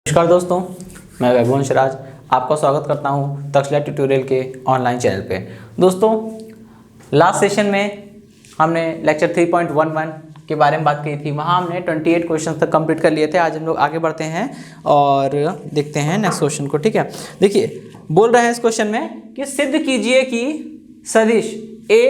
नमस्कार दोस्तों, मैं वैभव शराज आपका स्वागत करता हूं तक्षशिला ट्यूटोरियल के ऑनलाइन चैनल पे। दोस्तों, लास्ट सेशन में हमने लेक्चर 3.11 के बारे में बात की थी। वहां हमने 28 क्वेश्चन तक कंप्लीट कर लिए थे। आज हम लोग आगे बढ़ते हैं और देखते हैं नेक्स्ट क्वेश्चन को। ठीक है, देखिए बोल रहे हैं इस क्वेश्चन में कि सिद्ध कीजिए कि सदिश a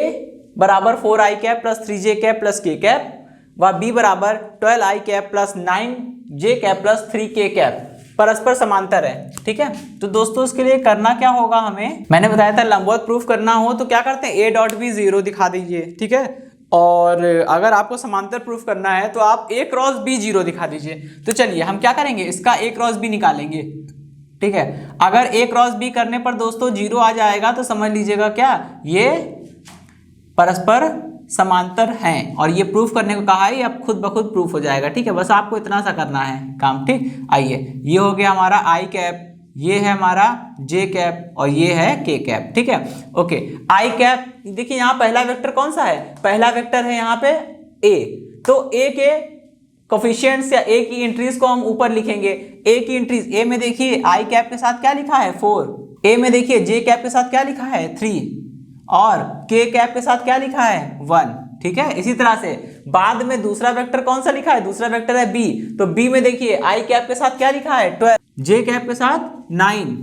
बराबर 4i cap plus 3j cap plus k cap व b बराबर 12i cap plus 9j cap plus 3k cap परस्पर समांतर है। ठीक है, तो दोस्तों इसके लिए करना क्या होगा, हमें मैंने बताया था लंबवत प्रूफ करना हो तो क्या करते हैं, a डॉट b 0 दिखा दीजिए। ठीक है, और अगर आपको समांतर प्रूफ करना है तो आप a क्रॉस b 0 दिखा दीजिए। तो चलिए हम क्या करेंगे, इसका a क्रॉस b निकालेंगे। ठीक है, अगर a क्रॉस b करने पर दोस्तों 0 आ जाएगा तो समझ लीजिएगा क्या ये परस्पर समांतर हैं और ये प्रूफ करने को कहा है, ये अब खुद ब खुद प्रूफ हो जाएगा। ठीक है, बस आपको इतना सा करना है काम। ठीक, आइए ये हो गया हमारा आई कैप, ये है हमारा जे कैप और ये है के कैप। ठीक है, ओके। आई कैप देखिए यहाँ पहला वेक्टर कौन सा है, पहला वेक्टर है यहाँ पे ए, तो ए के कोफिशिएंट्स या ए की एंट्रीज को हम ऊपर लिखेंगे। ए की एंट्रीज, ए में देखिए आई कैप के साथ क्या लिखा है 4, ए में देखिए जे कैप के साथ क्या लिखा है 3 और के कैप के साथ क्या लिखा है 1। ठीक है, इसी तरह से बाद में दूसरा वेक्टर कौन सा लिखा है, दूसरा वेक्टर है बी, तो बी में देखिए आई कैप के साथ क्या लिखा है 12, जे कैप के साथ 9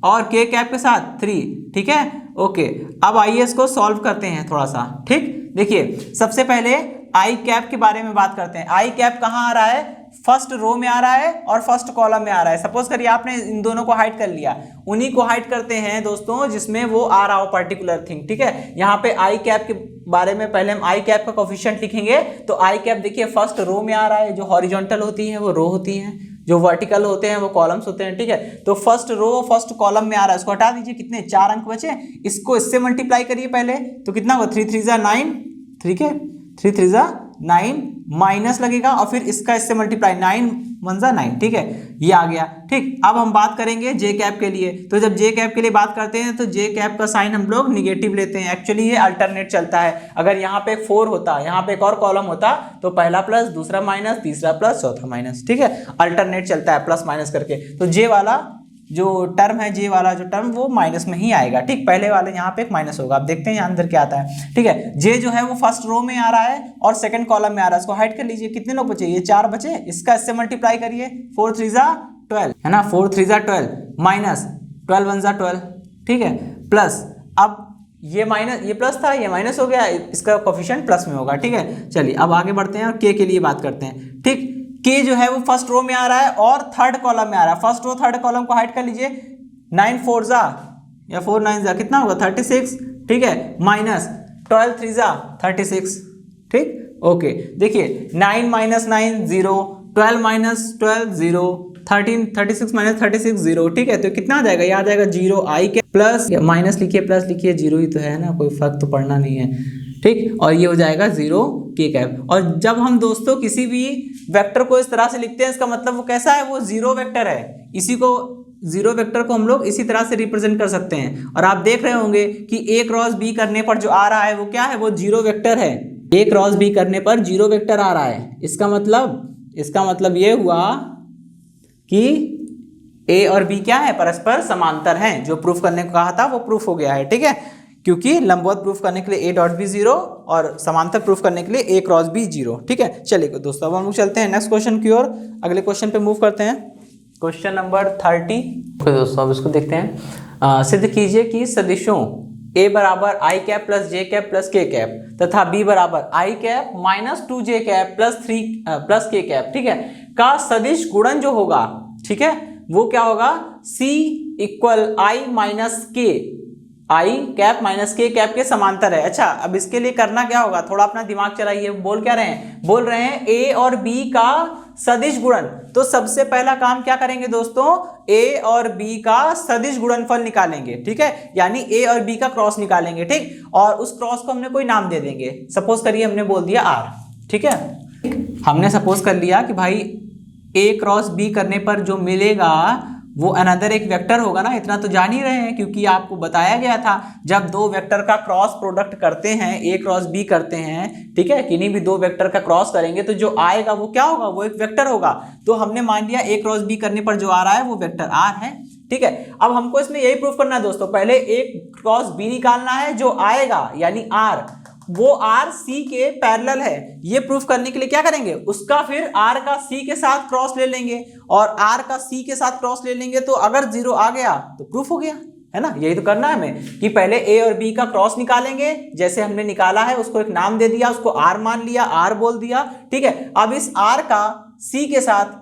और के कैप के साथ 3। ठीक है, ओके। अब आइए इसको सॉल्व करते हैं थोड़ा सा। ठीक, देखिए सबसे पहले आई कैप के बारे में बात करते हैं। आई कैप कहाँ आ रहा है, फर्स्ट रो में आ रहा है और फर्स्ट कॉलम में आ रहा है। सपोज करिए आपने इन दोनों को हाइड कर लिया, उन्हीं को हाइड करते हैं दोस्तों जिसमें वो आ रहा हो पर्टिकुलर थिंग। ठीक है, यहाँ पे आई कैप के बारे में पहले हम आई कैप का कोफिशिएंट लिखेंगे। तो आई कैप देखिए फर्स्ट रो में आ रहा है, जो हॉरिजॉन्टल होती है वो रो होती है, जो वर्टिकल होते हैं वो कॉलम्स होते हैं। ठीक है, तो फर्स्ट रो फर्स्ट कॉलम में आ रहा है, इसको हटा दीजिए। कितने 4 अंक बचे, इसको इससे मल्टीप्लाई करिए पहले, तो कितना होगा 3 3 9, ठीक है 3 3 9 माइनस लगेगा और फिर इसका इससे मल्टीप्लाई 9 1 9। ठीक है, ये आ गया। ठीक, अब हम बात करेंगे जे कैप के लिए। तो जब जे कैप के लिए बात करते हैं तो जे कैप का साइन हम लोग निगेटिव लेते हैं। एक्चुअली ये अल्टरनेट चलता है। अगर यहाँ पे 4 होता, यहाँ पे एक और कॉलम होता तो पहला प्लस दूसरा माइनस तीसरा प्लस चौथा माइनस। ठीक है, अल्टरनेट चलता है प्लस माइनस करके। तो जे वाला जो टर्म है, जे वाला जो टर्म वो माइनस में ही आएगा। ठीक, पहले वाले यहाँ पे एक माइनस होगा। आप देखते हैं यहाँ अंदर क्या आता है। ठीक है, जे जो है वो फर्स्ट रो में आ रहा है और सेकंड कॉलम में आ रहा है, इसको हाइड कर लीजिए। कितने लोग बचे, ये 4 बचे, इसका इससे मल्टीप्लाई करिए 4 3 12 है ना, 4 3 12 माइनस 12 1 12। ठीक है, प्लस अब ये माइनस, ये प्लस था ये माइनस हो गया, इसका कोफिशिएंट प्लस में होगा। ठीक है, चलिए अब आगे बढ़ते हैं और के लिए बात करते हैं। ठीक, के जो है वो फर्स्ट रो में आ रहा है और थर्ड कॉलम में आ रहा है। फर्स्ट रो थर्ड कॉलम को हाइड कर लीजिए, 9 4 या 4 9 कितना होगा 36। ठीक है, माइनस 12 3 36। ठीक, ओके। देखिए 9 माइनस 9 0, 12 माइनस 12 0, 13 36 माइनस 36 0। ठीक है, तो कितना आ जाएगा, ये आ जाएगा 0 आई के प्लस माइनस लिखिए प्लस लिखिए, 0 ही तो है ना, कोई फर्क तो पड़ना नहीं है। ठीक, और ये हो जाएगा 0 के कैप। और जब हम दोस्तों किसी भी वेक्टर को इस तरह से लिखते हैं, इसका मतलब वो कैसा है, वो 0 वेक्टर है। इसी को 0 वेक्टर को हम लोग इसी तरह से रिप्रेजेंट कर सकते हैं। और आप देख रहे होंगे कि a क्रॉस b करने पर जो आ रहा है वो क्या है, वो 0 वेक्टर है। a क्रॉस b करने पर 0 वेक्टर आ रहा है। इसका मतलब ये हुआ कि a और b क्या है, परस्पर समांतर हैं। जो प्रूफ करने को कहा था वो प्रूफ हो गया है। ठीक है, क्योंकि लंबवत प्रूफ करने के लिए a डॉट बी 0 और समांतर प्रूफ करने के लिए a क्रॉस b 0। ठीक है, चलिए दोस्तों अब हम लोग चलते हैं नेक्स्ट क्वेश्चन की ओर। अगले क्वेश्चन पे मूव करते हैं, क्वेश्चन नंबर 30। दोस्तों अब इसको देखते हैं। सिद्ध कीजिए कि सदिशों a बराबर I cap plus J cap plus K cap तथा b बराबर I cap minus 2j cap plus 3 plus K cap, ठीक है, का सदिश गुणन जो होगा, ठीक है, वो क्या होगा, c इक्वल आई माइनस के, आई कैप माइनस के कैप के समांतर है। अच्छा, अब इसके लिए करना क्या होगा, थोड़ा अपना दिमाग चलाइए। बोल क्या रहे हैं, बोल रहे हैं ए और बी का सदिश गुणन। तो सबसे पहला काम क्या करेंगे दोस्तों, ए और बी का सदिश गुणनफल निकालेंगे। ठीक है, यानी ए और बी का क्रॉस निकालेंगे। ठीक, और उस क्रॉस को हमने कोई नाम दे देंगे। सपोज करिए हमने बोल दिया आर। ठीक है, हमने सपोज कर लिया कि भाई ए क्रॉस बी करने पर जो मिलेगा वो अनदर एक वेक्टर होगा ना, इतना तो जान ही रहे हैं, क्योंकि आपको बताया गया था जब दो वेक्टर का क्रॉस प्रोडक्ट करते हैं, ए क्रॉस बी करते हैं, ठीक है, किन्हीं भी दो वेक्टर का क्रॉस करेंगे तो जो आएगा वो क्या होगा, वो एक वेक्टर होगा। तो हमने मान लिया ए क्रॉस बी करने पर जो आ रहा है वो वेक्टर आर है, ठीक है। अब हमको इसमें यही प्रूफ करना है दोस्तों, पहले ए क्रॉस बी निकालना है, जो आएगा यानी आर वो आर सी के पैरेलल है। ये प्रूफ करने के लिए क्या करेंगे, उसका फिर आर का सी के साथ क्रॉस ले लेंगे, और आर का सी के साथ क्रॉस ले लेंगे, तो अगर जीरो आ गया तो प्रूफ हो गया, है ना। यही तो करना है हमें कि पहले ए और बी का क्रॉस निकालेंगे, जैसे हमने निकाला है उसको एक नाम दे दिया, उसको आर मान लिया, आर बोल दिया, ठीक है। अब इस आर का सी के साथ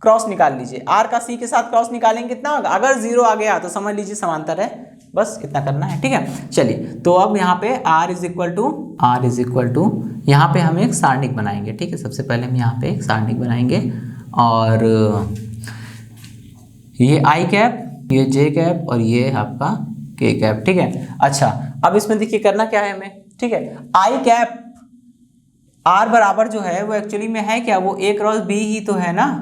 क्रॉस निकाल लीजिए, आर का सी के साथ क्रॉस निकालेंगे कितना होगा, अगर जीरो आ गया तो समझ लीजिए समांतर है, बस इतना करना है, ठीक है। चलिए, तो अब यहाँ पे r इज इक्वल टू यहाँ पे हम एक सारणिक बनाएंगे, ठीक है। सबसे पहले हम यहाँ पे एक सारणिक बनाएंगे, और ये i कैप, ये j कैप, और ये आपका k कैप, ठीक है। अच्छा, अब इसमें देखिए करना क्या है हमें, ठीक है। i कैप r बराबर जो है वो एक्चुअली में है क्या, वो a क्रॉस b ही तो है ना।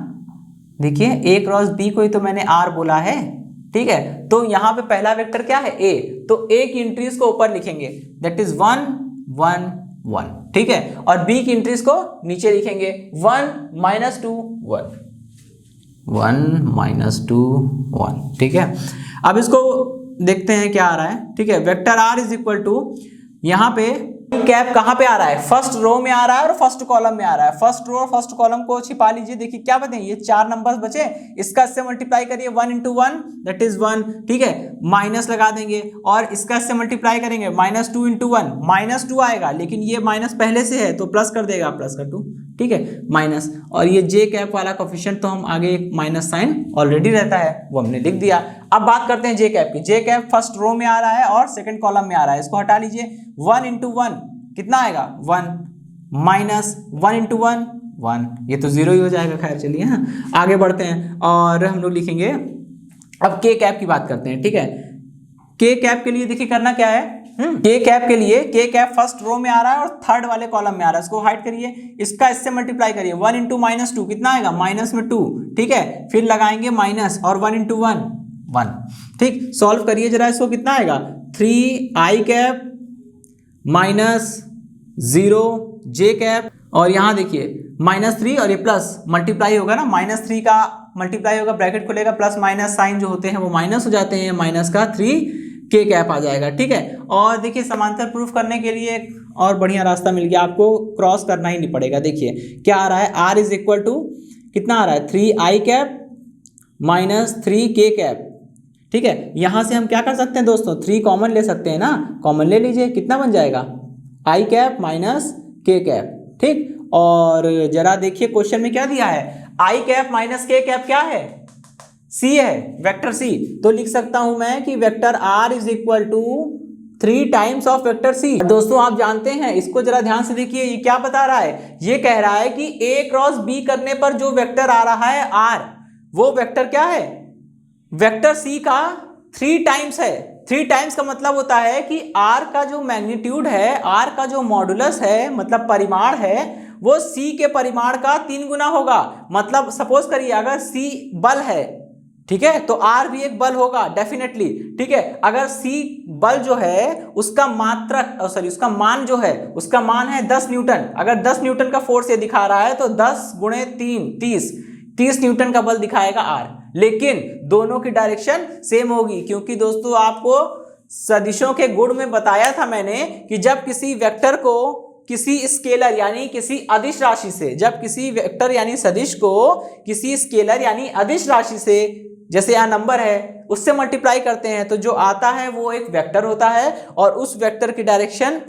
देखिए a क्रॉस b को ही तो मैंने r बोला है, ठीक है। तो यहाँ पे पहला वेक्टर क्या है, a, तो a की एंट्रीज को ऊपर लिखेंगे, दैट इज 1 1 1, ठीक है। और b की एंट्रीज को नीचे लिखेंगे, 1 -2 1 1 -2 1, ठीक है। अब इसको देखते हैं क्या आ रहा है, ठीक है। Vector r is equal to, यहाँ पे कैप कहाँ पे आ रहा है, फर्स्ट रो में आ रहा है और फर्स्ट कॉलम में आ रहा है। फर्स्ट रो और फर्स्ट कॉलम को छिपा लीजिए। देखिए क्या बते, ये 4 नंबर्स बचे, इसका इससे मल्टीप्लाई करिए, 1 × 1 दैट इज 1, ठीक है। माइनस लगा देंगे, और इसका इससे मल्टीप्लाई करेंगे, -2 × 1 -2 आएगा, लेकिन ये माइनस पहले से है तो प्लस कर देगा, प्लस का 2, ठीक है, माइनस। और ये जे कैप वाला कोफिशिएंट तो हम आगे एक माइनस साइन ऑलरेडी रहता है, वो हमने लिख दिया। अब बात करते हैं जे कैप की। जे कैप फर्स्ट रो में आ रहा है और सेकंड कॉलम में आ रहा है, इसको हटा लीजिए। 1 × 1 कितना आएगा, 1 -1 × 1 1, ये तो जीरो ही हो जाएगा। खैर चलिए, हाँ आगे बढ़ते हैं, और हम लोग लिखेंगे अब के कैप की बात करते हैं, ठीक है। के कैप के लिए देखिए करना क्या है, के कैप के लिए, के कैप फर्स्ट रो में आ रहा है और थर्ड वाले कॉलम में आ रहा है, इसको हाइड करिए, इसका इससे मल्टीप्लाई करिए, 1 × -2 कितना आएगा, -2, ठीक है। फिर लगाएंगे माइनस, और 1 × 1 1, ठीक। सॉल्व करिए जरा इसको, कितना आएगा, 3i कैप -0 j कैप, और यहाँ देखिए -3 और ये प्लस मल्टीप्लाई होगा ना, -3 का मल्टीप्लाई होगा, ब्रैकेट खुलेगा, प्लस माइनस साइन जो होते हैं वो माइनस हो जाते हैं, माइनस का 3 के कैप आ जाएगा, ठीक है। और देखिए समांतर प्रूफ करने के लिए एक और बढ़िया रास्ता मिल गया आपको, क्रॉस करना ही नहीं पड़ेगा। देखिए क्या आ रहा है, r इज इक्वल टू कितना आ रहा है, 3i कैप -3 के कैप, ठीक है। यहां से हम क्या कर सकते हैं दोस्तों, 3 कॉमन ले सकते हैं ना, कॉमन ले लीजिए, कितना बन जाएगा, i कैप -k कैप, ठीक। और जरा देखिए क्वेश्चन में क्या दिया है, i कैप -k कैप क्या है, c है, वेक्टर c। तो लिख सकता हूं मैं कि vector r is equal to 3 times of vector c। दोस्तों आप जानते हैं, इसको जरा ध्यान से देखिए, ये क्या बता रहा है, ये कह रहा है कि a क्रॉस b करने पर जो वेक्टर आ रहा है r, वो वेक्टर क्या है, वेक्टर c का 3 टाइम्स है। 3 टाइम्स का मतलब होता है कि r का जो मैग्नीट्यूड है, r का जो मॉडुलस है, मतलब परिमाण है, वो c के परिमाण का 3 गुना होगा। मतलब सपोज करिए अगर c बल है, ठीक है, तो r भी एक बल होगा डेफिनेटली, ठीक है। अगर c बल जो है उसका मात्रक उसका मान जो है, उसका मान है 10 न्यूटन। अगर 10 न्यूटन का फोर्स ये दिखा रहा है तो 10 × 3 30 न्यूटन का बल दिखाएगा r, लेकिन दोनों की डायरेक्शन सेम होगी, क्योंकि दोस्तों आपको सदिशों के गुण में बताया था मैंने कि जब किसी वेक्टर को किसी स्केलर यानी किसी अदिश राशि से, जब किसी वेक्टर यानी सदिश को किसी स्केलर यानी अदिश राशि से, जैसे यहाँ नंबर है, उससे मल्टीप्लाई करते हैं तो जो आता है वो एक वेक्टर होता है, और उस वेक्टर की डायरेक्शन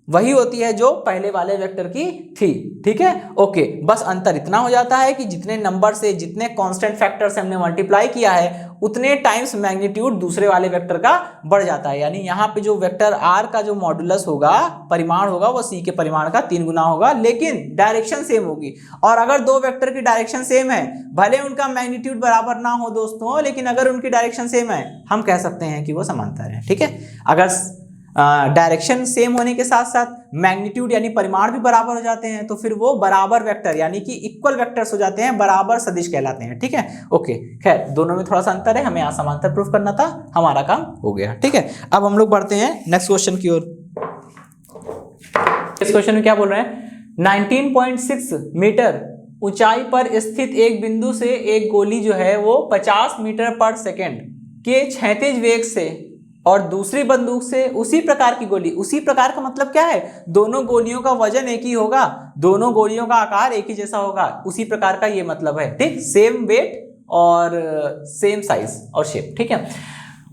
वही होती है जो पहले वाले वेक्टर की थी, ठीक है। ओके, बस अंतर इतना हो जाता है कि जितने नंबर से, जितने कांस्टेंट फैक्टर से हमने मल्टीप्लाई किया है, उतने टाइम्स मैग्नीट्यूड दूसरे वाले वेक्टर का बढ़ जाता है। यानी यहाँ पे जो वेक्टर r का जो मॉडुलस होगा, परिमाण होगा, वो c के परिमाण का 3 गुना होगा, लेकिन डायरेक्शन सेम होगी। और अगर दो वेक्टर की डायरेक्शन सेम है, भले उनका मैग्नीट्यूड बराबर ना हो दोस्तों, लेकिन अगर उनकी डायरेक्शन सेम है, हम कह सकते हैं कि वो समांतर है, ठीक है। अगर डायरेक्शन सेम होने के साथ साथ मैग्नीट्यूड यानी परिमाण भी बराबर हो जाते हैं, तो फिर वो बराबर वेक्टर यानी कि इक्वल वेक्टर्स हो जाते हैं, बराबर सदिश कहलाते हैं। ठीक है, ओके। खैर दोनों में थोड़ा सा अंतर है, हमें यहाँ समांतर प्रूफ करना था, हमारा काम हो गया। ठीक है, अब हम लोग बढ़ते हैं नेक्स्ट क्वेश्चन की ओर। इस क्वेश्चन में क्या बोल रहे हैं, 19.6 मीटर ऊंचाई पर स्थित एक बिंदु से एक गोली जो है वो 50 मीटर पर सेकेंड के क्षैतिज वेग से और दूसरी बंदूक से उसी प्रकार की गोली, उसी प्रकार का मतलब क्या है, दोनों गोलियों का वजन एक ही होगा, दोनों गोलियों का आकार एक ही जैसा होगा, उसी प्रकार का ये मतलब है। ठीक, सेम वेट और सेम साइज और शेप। ठीक है,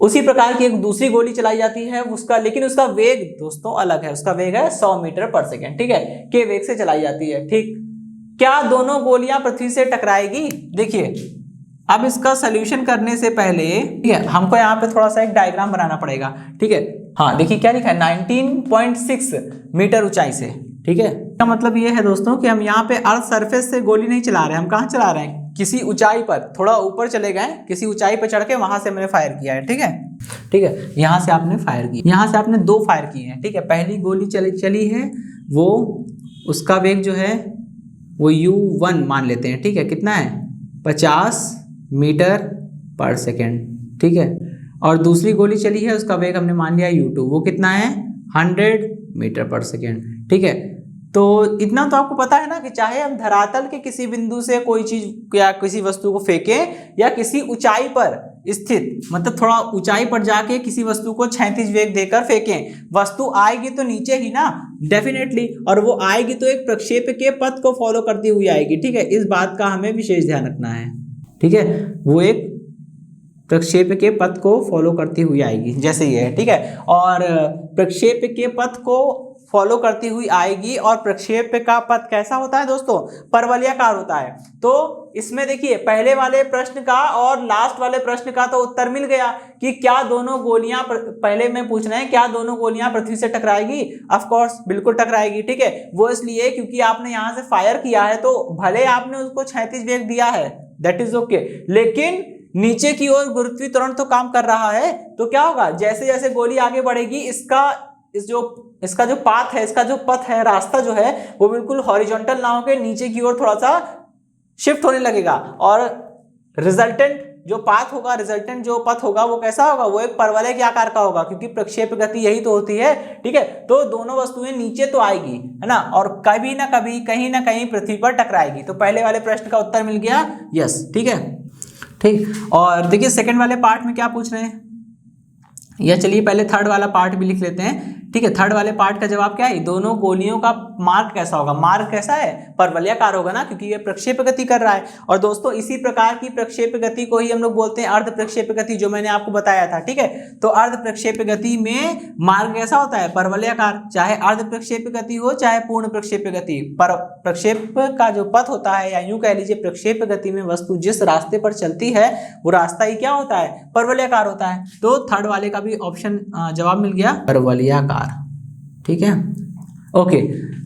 उसी प्रकार की एक दूसरी गोली चलाई जाती है उसका, लेकिन उसका वेग दोस्तों अलग है, उसका वेग है 100 मीटर पर सेकेंड। ठीक है, के वेग से चलाई जाती है। ठीक, क्या दोनों गोलियां पृथ्वी से टकराएगी? देखिए अब इसका सोल्यूशन करने से पहले, ठीक है, हमको यहाँ पे थोड़ा सा एक डायग्राम बनाना पड़ेगा। ठीक है, हाँ देखिए क्या लिखा है, 19.6 मीटर ऊंचाई से। ठीक है, इसका मतलब ये है दोस्तों कि हम यहाँ पे अर्थ सरफेस से गोली नहीं चला रहे हैं, हम कहाँ चला रहे हैं, किसी ऊंचाई पर, थोड़ा ऊपर चले गए, किसी ऊंचाई पर चढ़ के वहां से मैंने फायर किया है। ठीक है, ठीक है, यहाँ से आपने फायर की, यहाँ से आपने 2 फायर किए हैं। ठीक है, पहली गोली चली है वो, उसका वेग जो है वो u1 मान लेते हैं। ठीक है, कितना है, 50 मीटर पर सेकेंड। ठीक है, और दूसरी गोली चली है उसका वेग हमने मान लिया u2, वो कितना है 100 मीटर पर सेकेंड। ठीक है, तो इतना तो आपको पता है ना कि चाहे हम धरातल के किसी बिंदु से कोई चीज या किसी वस्तु को फेंकें या किसी ऊंचाई पर स्थित, मतलब थोड़ा ऊंचाई पर जाके किसी वस्तु को क्षैतिज वेग देकर फेंकें, वस्तु आएगी तो नीचे ही ना, डेफिनेटली, और वो आएगी तो एक प्रक्षेप के पथ को फॉलो करती हुई आएगी। ठीक है, इस बात का हमें विशेष ध्यान रखना है। ठीक है, वो एक प्रक्षेप के पथ को फॉलो करती हुई आएगी, जैसे ये है। ठीक है, और प्रक्षेप के पथ को फॉलो करती हुई आएगी, और प्रक्षेप का पथ कैसा होता है दोस्तों, परवलयाकार होता है। तो इसमें देखिए पहले वाले प्रश्न का और लास्ट वाले प्रश्न का तो उत्तर मिल गया कि क्या दोनों गोलियां, पहले में पूछ रहे हैं क्या दोनों गोलियां पृथ्वी से टकराएगी, ऑफ कोर्स बिल्कुल टकराएगी। ठीक है, वो इसलिए क्योंकि आपने यहां से फायर किया है, तो भले आपने उसको क्षैतिज वेग दिया है, दैट इज ओके, लेकिन नीचे की ओर गुरुत्वीय त्वरण तो काम कर रहा है, तो क्या होगा, जैसे जैसे गोली आगे बढ़ेगी इसका जो पाथ है, इसका जो पथ है, रास्ता जो है वो बिल्कुल हॉरिजॉन्टल ना होकर नीचे की ओर थोड़ा सा शिफ्ट होने लगेगा, और रिजल्टेंट जो पाथ होगा, रिजल्टेंट जो पथ होगा वो कैसा होगा, वो एक परवलय के आकार का होगा, क्योंकि प्रक्षेप गति यही तो होती है। ठीक है, तो दोनों वस्तुएं नीचे तो आएगी, है ना, और कभी ना कभी कहीं ना कहीं पृथ्वी पर टकराएगी। तो पहले वाले प्रश्न का उत्तर मिल गया यस। ठीक है, ठीक, और देखिए सेकंड वाले पार्ट में क्या पूछ रहे हैं, या चलिए पहले थर्ड वाला पार्ट भी लिख लेते हैं। ठीक है, थर्ड वाले पार्ट का जवाब क्या है, दोनों गोलियों का मार्ग कैसा होगा, मार्ग कैसा है, परवलयाकार होगा ना, क्योंकि ये प्रक्षेप गति कर रहा है। और दोस्तों इसी प्रकार की प्रक्षेप गति को ही हम लोग बोलते हैं अर्ध प्रक्षेप गति, जो मैंने आपको बताया था। ठीक है, तो अर्ध प्रक्षेप गति में मार्ग कैसा होता है, परवलयाकार, चाहे अर्ध प्रक्षेप गति हो चाहे पूर्ण प्रक्षेप गति। पर प्रक्षेप का जो पथ होता है, या यूं कह लीजिए प्रक्षेप गति में वस्तु जिस रास्ते पर चलती है वो रास्ता ही क्या होता है, परवलयाकार होता है। तो थर्ड वाले का भी ऑप्शन जवाब मिल गया, परवलयाकार। ठीक है, ओके,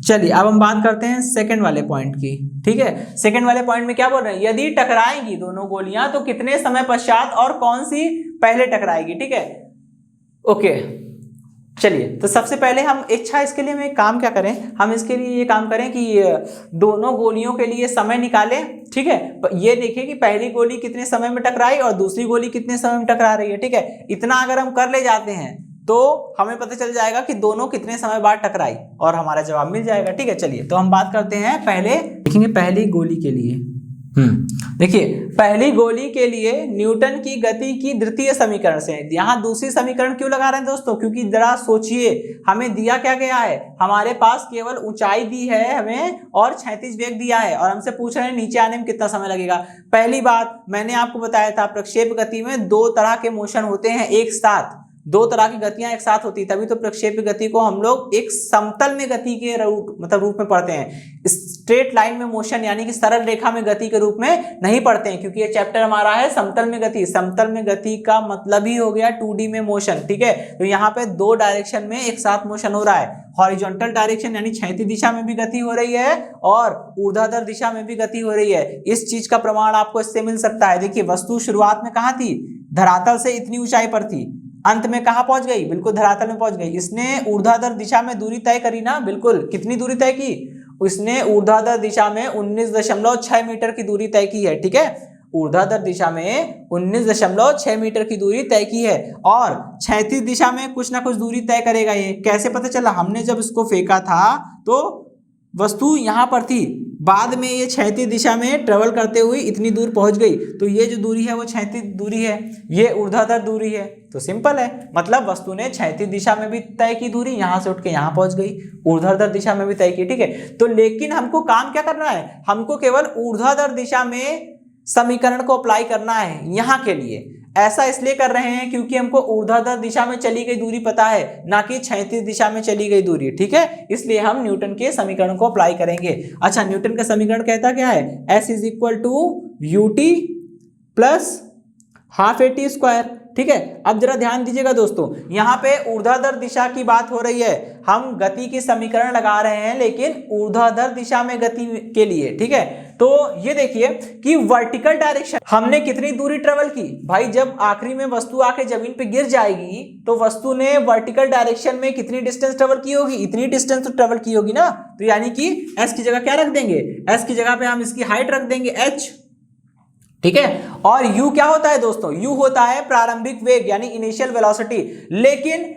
चलिए अब हम बात करते हैं सेकंड वाले पॉइंट की। ठीक है, सेकंड वाले पॉइंट में क्या बोल रहे हैं, यदि टकराएंगी दोनों गोलियां तो कितने समय पश्चात और कौन सी पहले टकराएगी। ठीक है, ओके, चलिए तो सबसे पहले हम इसके लिए हम काम क्या करें, हम इसके लिए ये काम करें कि दोनों गोलियों के लिए समय निकालें। ठीक है, ये देखिए कि पहली गोली कितने समय में टकराई और दूसरी गोली कितने समय में टकरा रही है। ठीक है, इतना अगर हम कर ले जाते हैं तो हमें पता चल जाएगा कि दोनों कितने समय बाद टकराई और हमारा जवाब मिल जाएगा। ठीक है, चलिए तो हम बात करते हैं, पहले देखेंगे पहली गोली के लिए। देखिए पहली गोली के लिए न्यूटन की गति की द्वितीय समीकरण से, यहाँ दूसरी समीकरण क्यों लगा रहे हैं दोस्तों, क्योंकि जरा सोचिए हमें दिया क्या गया है, हमारे पास केवल ऊंचाई दी है हमें और क्षैतिज वेग दिया है, और हमसे पूछ रहे हैं नीचे आने में कितना समय लगेगा। पहली बात मैंने आपको बताया था, प्रक्षेप गति में 2 तरह के मोशन होते हैं एक साथ, 2 तरह की गतियां एक साथ होती, तभी तो प्रक्षेप गति को हम लोग एक समतल में गति के रूप में पढ़ते हैं, स्ट्रेट लाइन में मोशन यानी कि सरल रेखा में गति के रूप में नहीं पढ़ते हैं, क्योंकि ये चैप्टर हमारा है समतल में गति। समतल में गति का मतलब ही हो गया 2D में मोशन। ठीक है, तो यहाँ पे 2 डायरेक्शन में एक साथ मोशन हो रहा है, हॉरिजॉन्टल डायरेक्शन यानी क्षैतिज दिशा में भी गति हो रही है और ऊर्ध्वाधर दिशा में भी गति हो रही है। इस चीज का प्रमाण आपको इससे मिल सकता है। देखिए वस्तु शुरुआत में कहाँ थी, धरातल से इतनी ऊंचाई पर थी, अंत में कहाँ पहुंच गई, बिल्कुल धरातल में पहुंच गई। इसने ऊर्ध्वाधर दिशा में दूरी तय करी ना, बिल्कुल कितनी दूरी तय की, उसने ऊर्ध्वाधर दिशा में 19.6 मीटर की दूरी तय की है, ठीक है, ऊर्ध्वाधर दिशा में 19.6 मीटर की दूरी तय की है। और क्षैतिज दिशा में कुछ ना कुछ दूरी तय करेगा। ये कैसे पता चला, हमने जब इसको फेंका था तो वस्तु यहाँ पर थी, बाद में ये क्षैतिज दिशा में ट्रेवल करते हुए इतनी दूर पहुंच गई, तो ये जो दूरी है वो क्षैतिज दूरी है, ये ऊर्ध्वाधर दूरी है। तो सिंपल है, मतलब वस्तु ने क्षैतिज दिशा में भी तय की दूरी, यहाँ से उठ के यहाँ पहुंच गई, ऊर्ध्वाधर दिशा में भी तय की, ठीक है। तो लेकिन हमको काम क्या करना है, हमको केवल ऊर्ध्वाधर दिशा में समीकरण को अप्लाई करना है यहाँ के लिए। ऐसा इसलिए कर रहे हैं क्योंकि हमको ऊर्ध्वाधर दिशा में चली गई दूरी पता है, ना कि क्षैतिज दिशा में चली गई दूरी, ठीक है। इसलिए हम न्यूटन के समीकरण को अप्लाई करेंगे। अच्छा, न्यूटन का समीकरण कहता क्या है, S is equal to ut plus half AT square, ठीक है। अब जरा ध्यान दीजिएगा दोस्तों, यहाँ पे ऊर्ध्वाधर दिशा की बात हो रही है, हम गति की समीकरण लगा रहे हैं लेकिन ऊर्ध्वाधर दिशा में गति के लिए, ठीक है। तो ये देखिए कि वर्टिकल डायरेक्शन हमने कितनी दूरी ट्रेवल की भाई, जब आखिरी में वस्तु आके जमीन पे गिर जाएगी तो वस्तु ने वर्टिकल डायरेक्शन में कितनी डिस्टेंस ट्रेवल की होगी, इतनी डिस्टेंस तो ट्रेवल की होगी ना। तो यानी कि s की जगह क्या रख देंगे, s की जगह पे हम इसकी हाइट रख देंगे h, ठीक है। और u क्या होता है दोस्तों, u होता है प्रारंभिक वेग यानी इनिशियल वेलोसिटी। लेकिन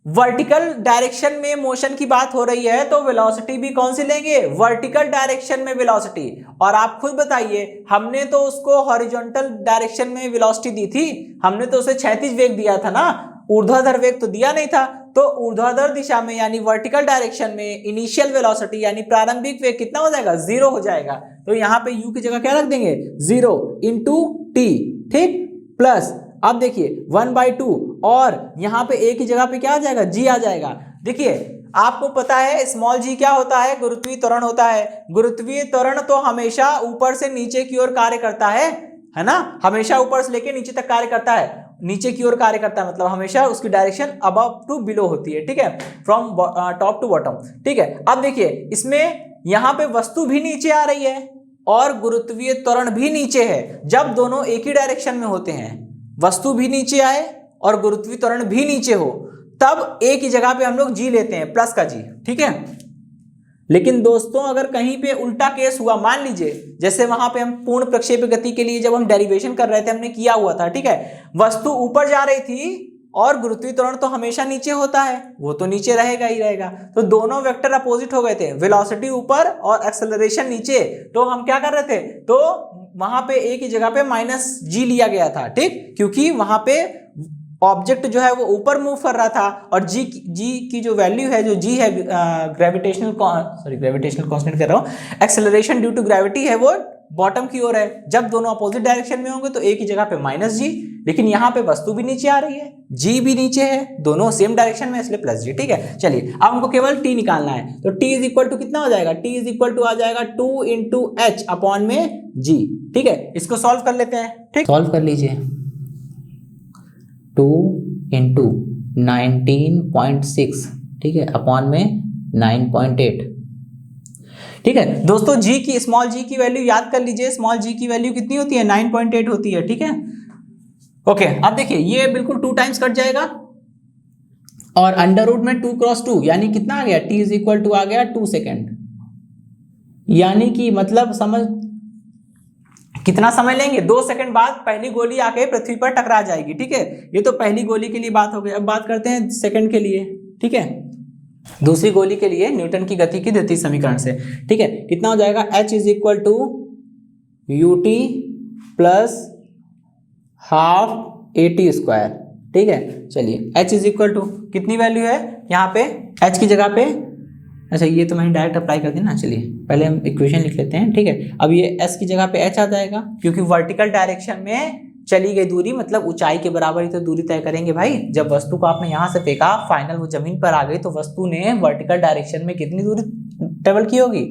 वर्टिकल डायरेक्शन में मोशन की बात हो रही है तो वेलोसिटी भी कौन सी लेंगे, वर्टिकल डायरेक्शन में वेलोसिटी। और आप खुद बताइए, हमने तो उसको हॉरिजॉन्टल डायरेक्शन में वेलोसिटी दी थी, हमने तो उसे क्षैतिज वेग दिया था ना, ऊर्ध्वाधर वेग तो दिया नहीं था। तो ऊर्ध्वाधर दिशा में यानी वर्टिकल डायरेक्शन में इनिशियल वेलोसिटी यानी प्रारंभिक वेग कितना हो जाएगा, 0 हो जाएगा। तो यहाँ पे u की जगह क्या रख देंगे, 0 इंटू टी, ठीक, प्लस अब देखिए 1/2 और यहाँ पे a की जगह पे क्या आ जाएगा, g आ जाएगा। देखिए आपको पता है स्मॉल g क्या होता है, गुरुत्वीय त्वरण होता है। गुरुत्वीय त्वरण तो हमेशा ऊपर से नीचे की ओर कार्य करता है ना, हमेशा ऊपर से लेके नीचे तक कार्य करता है, नीचे की ओर कार्य करता है, मतलब हमेशा उसकी डायरेक्शन अबव टू बिलो होती है, ठीक है, फ्रॉम टॉप टू बॉटम, ठीक है। अब देखिए इसमें यहाँ पे वस्तु भी नीचे आ रही है और गुरुत्वीय त्वरण भी नीचे है। जब दोनों एक ही डायरेक्शन में होते हैं, वस्तु भी नीचे आए और गुरुत्वीय त्वरण भी नीचे हो, तब a की जगह पे हम लोग g लेते हैं, प्लस का g, ठीक है। लेकिन दोस्तों अगर कहीं पे उल्टा केस हुआ, मान लीजिए जैसे वहां पे हम पूर्ण प्रक्षेप गति के लिए जब हम डेरिवेशन कर रहे थे हमने किया हुआ था, ठीक है, वस्तु ऊपर जा रही थी और गुरुत्वीय त्वरण तो हमेशा नीचे होता है, वो तो नीचे रहेगा ही रहेगा। तो दोनों वेक्टर अपोजिट हो गए थे, वेलोसिटी ऊपर और एक्सेलरेशन नीचे। तो हम क्या कर रहे थे, तो वहां पे a की जगह पे -g लिया गया था, ठीक, क्योंकि वहां पे ऑब्जेक्ट जो है वो ऊपर मूव कर रहा था और g की जो वैल्यू है, जो g है ग्रेविटेशनल कांस्टेंट कर रहा हूँ, एक्सेलरेशन ड्यू टू ग्रेविटी है, वो बॉटम की ओर है। जब दोनों अपोजिट डायरेक्शन में होंगे तो a की जगह पे -g, लेकिन यहाँ पे वस्तु भी नीचे आ रही है, g भी नीचे है, दोनों सेम डायरेक्शन में, इसलिए +g, ठीक है। चलिए अब हमको केवल t निकालना है, तो t इज इक्वल टू कितना हो जाएगा, t इज इक्वल टू आ जाएगा 2 इंटू h अपॉन में g, ठीक है। इसको सॉल्व कर लेते हैं, ठीक, सॉल्व कर लीजिए। 2 इंटू 19.6, ठीक है, अपॉन में 9.8, ठीक है। दोस्तों g की, स्मॉल g की वैल्यू याद कर लीजिए, स्मॉल g की वैल्यू कितनी होती है, 9.8 होती है, ठीक है। ओके, अब देखिए ये बिल्कुल 2 टाइम्स कट जाएगा और अंडर रूट में 2 क्रॉस 2 यानी कितना आ गया, t इज इक्वल टू आ गया 2 सेकेंड, यानी कि मतलब समझ कितना समय लेंगे, 2 सेकंड बाद पहली गोली आके पृथ्वी पर टकरा जाएगी, ठीक है। ये तो पहली गोली के लिए बात हो गई। अब बात करते हैं सेकंड के लिए, ठीक है, दूसरी गोली के लिए न्यूटन की गति की द्वितीय समीकरण से, ठीक है। कितना हो जाएगा, h is equal to ut plus half AT square, ठीक है। चलिए h इज इक्वल टू कितनी वैल्यू है यहाँ पे, h की जगह पे, अच्छा ये तो मैंने डायरेक्ट अप्लाई कर दी ना, चलिए पहले हम इक्वेशन लिख लेते हैं, ठीक है। अब ये s की जगह पे h आ जाएगा, क्योंकि वर्टिकल डायरेक्शन में चली गई दूरी मतलब ऊंचाई के बराबर ही तो दूरी तय करेंगे भाई। जब वस्तु को आपने यहाँ से फेंका, फाइनल वो जमीन पर आ गई, तो वस्तु ने वर्टिकल डायरेक्शन में कितनी दूरी ट्रेवल की होगी,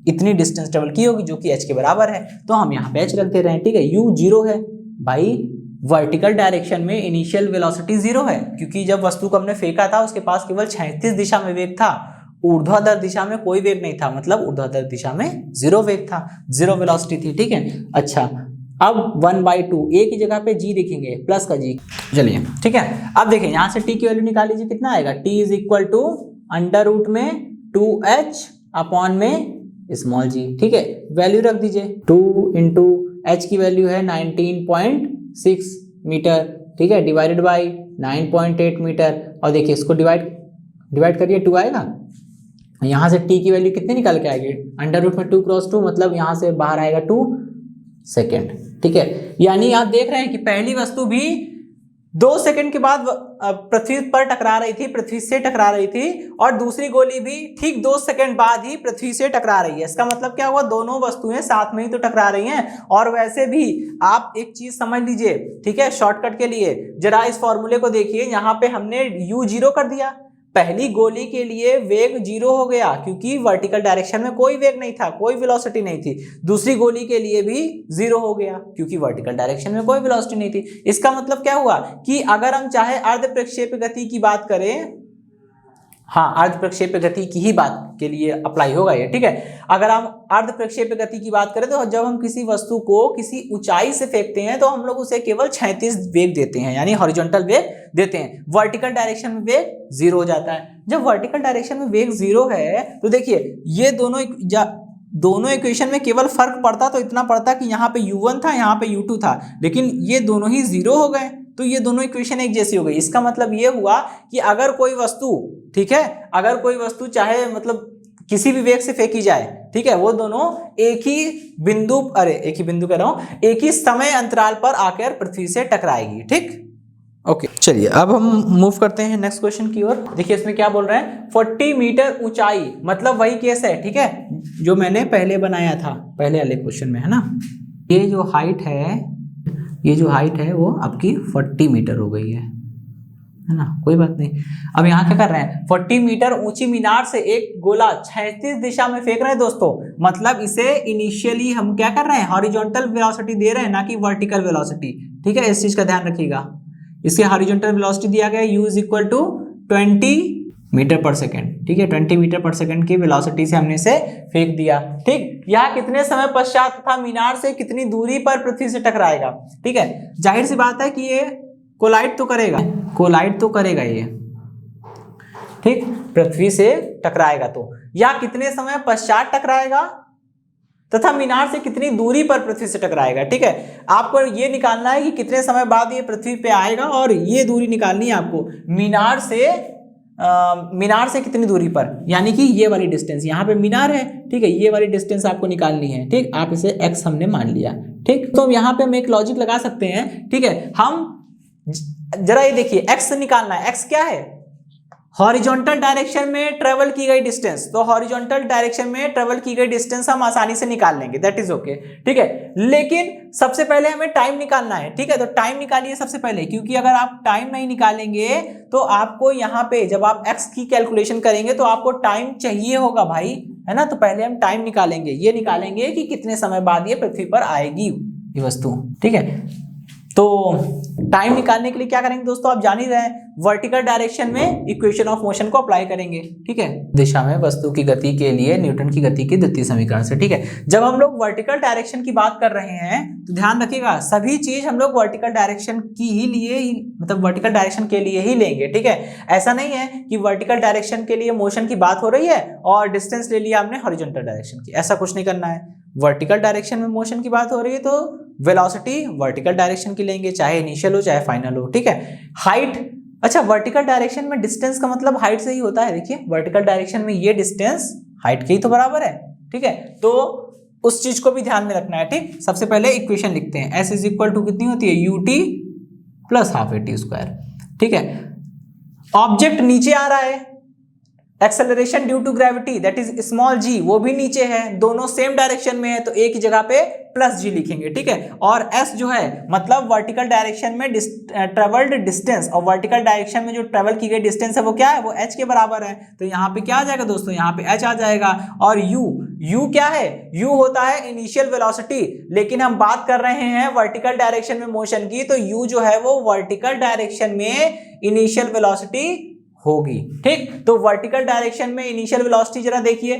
इतनी डिस्टेंस ट्रेवल की होगी, जो कि h के बराबर है। तो हम यहाँ पे h रख दे रहे हैं, ठीक है। u 0 है भाई, वर्टिकल डायरेक्शन में इनिशियल वेलोसिटी 0 है, क्योंकि जब वस्तु को हमने फेंका था उसके पास केवल क्षैतिज दिशा में वेग था, ऊर्ध्वाधर दिशा में कोई वेग नहीं था, मतलब ऊर्ध्वाधर दिशा में 0 वेग था, 0 वेलोसिटी थी, ठीक है। अच्छा अब 1/2 a की जगह पे g लिखेंगे, प्लस का g। चलिए ठीक है, अब देखिए यहाँ से t की वैल्यू निकाल लीजिए, कितना आएगा, t is equal to under root में 2h अपॉन में स्मॉल g। ठीक है, वैल्यू रख दीजिए, 2 इंटू h की वैल्यू है 19.6 मीटर, ठीक है, डिवाइडेड बाई 9.8 मीटर, और देखिए इसको डिवाइड करिए, 2 आएगा, यहाँ से t की वैल्यू कितनी निकल के आएगी, अंडर रूट में 2 क्रॉस 2, मतलब यहाँ से बाहर आएगा 2 सेकेंड। ठीक है, यानी आप देख रहे हैं कि पहली वस्तु भी 2 सेकंड के बाद पृथ्वी पर टकरा रही थी, पृथ्वी से टकरा रही थी, और दूसरी गोली भी ठीक 2 सेकंड बाद ही पृथ्वी से टकरा रही है। इसका मतलब क्या हुआ, दोनों वस्तुएं साथ में ही तो टकरा रही हैं। और वैसे भी आप एक चीज समझ लीजिए, ठीक है, शॉर्टकट के लिए जरा इस फॉर्मूले को देखिए, यहाँ पे हमने u 0 कर दिया, पहली गोली के लिए वेग 0 हो गया क्योंकि वर्टिकल डायरेक्शन में कोई वेग नहीं था, कोई वेलोसिटी नहीं थी। दूसरी गोली के लिए भी 0 हो गया क्योंकि वर्टिकल डायरेक्शन में कोई वेलोसिटी नहीं थी। इसका मतलब क्या हुआ कि अगर हम चाहे अर्ध प्रक्षेप्य गति की बात करें, हाँ, अर्ध प्रक्षेप्य गति की ही बात के लिए अप्लाई होगा ये, ठीक है। अगर हम अर्ध प्रक्षेप्य गति की बात करें तो जब हम किसी वस्तु को किसी ऊंचाई से फेंकते हैं तो हम लोग उसे केवल 36 वेग देते हैं, यानी हॉरिजॉन्टल वेग देते हैं। वर्टिकल डायरेक्शन में वेग 0 हो जाता है। जब वर्टिकल डायरेक्शन में वेग 0 है तो देखिए ये दोनों इक्वेशन में केवल फर्क पड़ता तो इतना पड़ता कि यहाँ पे u1 था, यहाँ पे u2 था, लेकिन ये दोनों ही 0 हो गए तो ये दोनों इक्वेशन एक जैसी हो गई। इसका मतलब ये हुआ कि अगर कोई वस्तु, ठीक है, अगर कोई वस्तु चाहे मतलब किसी भी वेग से फेंकी जाए, ठीक है, वो दोनों एक ही बिंदु कह रहा हूं, एक ही समय अंतराल पर आकर पृथ्वी से टकराएगी। ठीक, ओके, चलिए अब हम मूव करते हैं नेक्स्ट क्वेश्चन की ओर। देखिए इसमें क्या बोल रहे हैं, 40 मीटर ऊंचाई, मतलब वही केस है, ठीक है, जो मैंने पहले बनाया था पहले वाले क्वेश्चन में, है ना। ये जो हाइट है वो आपकी 40 मीटर हो गई है ना, कोई बात नहीं। अब यहाँ क्या कर रहे हैं, 40 मीटर ऊंची मीनार से एक गोला 36 दिशा में फेंक रहे हैं दोस्तों। मतलब इसे इनिशियली हम क्या कर रहे हैं, हॉरिजॉन्टल वेलोसिटी दे रहे हैं, ना कि वर्टिकल वेलोसिटी। ठीक है, इस चीज का ध्यान रखिएगा। इसके हॉरिजॉन्टल वेलोसिटी दिया गया u is equal to 20 metre पर सेकेंड। ठीक है, 20 मीटर पर सेकेंड की वेलोसिटी से हमने इसे फेंक दिया। ठीक, यह कितने समय पश्चात तथा मीनार से कितनी दूरी पर पृथ्वी से टकराएगा। ठीक है, जाहिर सी बात है कि ये कोलाइड तो करेगा ये, ठीक, पृथ्वी से टकराएगा तो, या कितने समय पश्चात टकराएगा तथा मीनार से कितनी दूरी पर पृथ्वी से टकराएगा। ठीक है, आपको ये निकालना है कि कितने समय बाद ये पृथ्वी पे आएगा, और ये दूरी निकालनी है आपको मीनार से कितनी दूरी पर, यानी कि ये वाली डिस्टेंस, यहाँ पे मीनार है, ठीक है, ये वाली डिस्टेंस आपको निकालनी है। ठीक, आप इसे x हमने मान लिया। ठीक, तो यहाँ पे हम एक लॉजिक लगा सकते हैं। ठीक है, हम जरा ये देखिए, x निकालना है। x क्या है, हॉरिजॉन्टल डायरेक्शन में ट्रेवल की गई डिस्टेंस, तो हॉरिजॉन्टल डायरेक्शन में ट्रेवल की गई डिस्टेंस हम आसानी से निकाल लेंगे, दैट इज ओके। ठीक है, लेकिन सबसे पहले हमें टाइम निकालना है। ठीक है, तो टाइम निकालिए सबसे पहले, क्योंकि अगर आप टाइम नहीं निकालेंगे तो आपको यहाँ पे जब आप x की कैलकुलेशन करेंगे तो आपको टाइम चाहिए होगा भाई, है ना। तो पहले हम टाइम निकालेंगे, ये निकालेंगे कि कितने समय बाद ये पृथ्वी पर आएगी ये वस्तु। ठीक है, तो टाइम निकालने के लिए क्या करेंगे दोस्तों, आप जान ही रहे हैं, वर्टिकल डायरेक्शन में इक्वेशन ऑफ मोशन को अप्लाई करेंगे। ठीक है, दिशा में वस्तु की गति के लिए न्यूटन की गति के द्वितीय समीकरण से। ठीक है, जब हम लोग वर्टिकल डायरेक्शन की बात कर रहे हैं तो ध्यान रखिएगा, सभी चीज हम लोग वर्टिकल डायरेक्शन की ही लिए ही, मतलब वर्टिकल डायरेक्शन के लिए ही लेंगे। ठीक है, ऐसा नहीं है कि वर्टिकल डायरेक्शन के लिए मोशन की बात हो रही है और डिस्टेंस ले लिया हमने हॉरिजॉन्टल डायरेक्शन की, ऐसा कुछ नहीं करना है। वर्टिकल डायरेक्शन में मोशन की बात हो रही है तो वेलोसिटी वर्टिकल डायरेक्शन की लेंगे, चाहे इनिशियल हो चाहे फाइनल हो। ठीक है, हाइट, अच्छा, वर्टिकल डायरेक्शन में डिस्टेंस का मतलब हाइट से ही होता है। देखिए वर्टिकल डायरेक्शन में ये डिस्टेंस हाइट के ही तो बराबर है। ठीक है, तो उस चीज को भी ध्यान में रखना है। ठीक, सबसे पहले इक्वेशन लिखते हैं, s इज इक्वल टू कितनी होती है, ut plus half at square. ठीक है, ऑब्जेक्ट नीचे आ रहा है, acceleration due to gravity that is small g, वो भी नीचे है, दोनों सेम डायरेक्शन में है तो एक ही जगह पे प्लस g लिखेंगे। ठीक है, और s जो है मतलब वर्टिकल डायरेक्शन में ट्रेवल्ड डिस्टेंस, और वर्टिकल डायरेक्शन में जो ट्रेवल की गई डिस्टेंस है वो क्या है, वो h के बराबर है। तो यहाँ पे क्या आ जाएगा दोस्तों, यहाँ पे h आ जाएगा। और u क्या है, u होता है इनिशियल वेलोसिटी, लेकिन हम बात कर रहे हैं वर्टिकल डायरेक्शन में मोशन की, तो u जो है वो वर्टिकल डायरेक्शन में इनिशियल वेलोसिटी होगी। ठीक, तो वर्टिकल डायरेक्शन में इनिशियल वेलोसिटी जरा देखिए,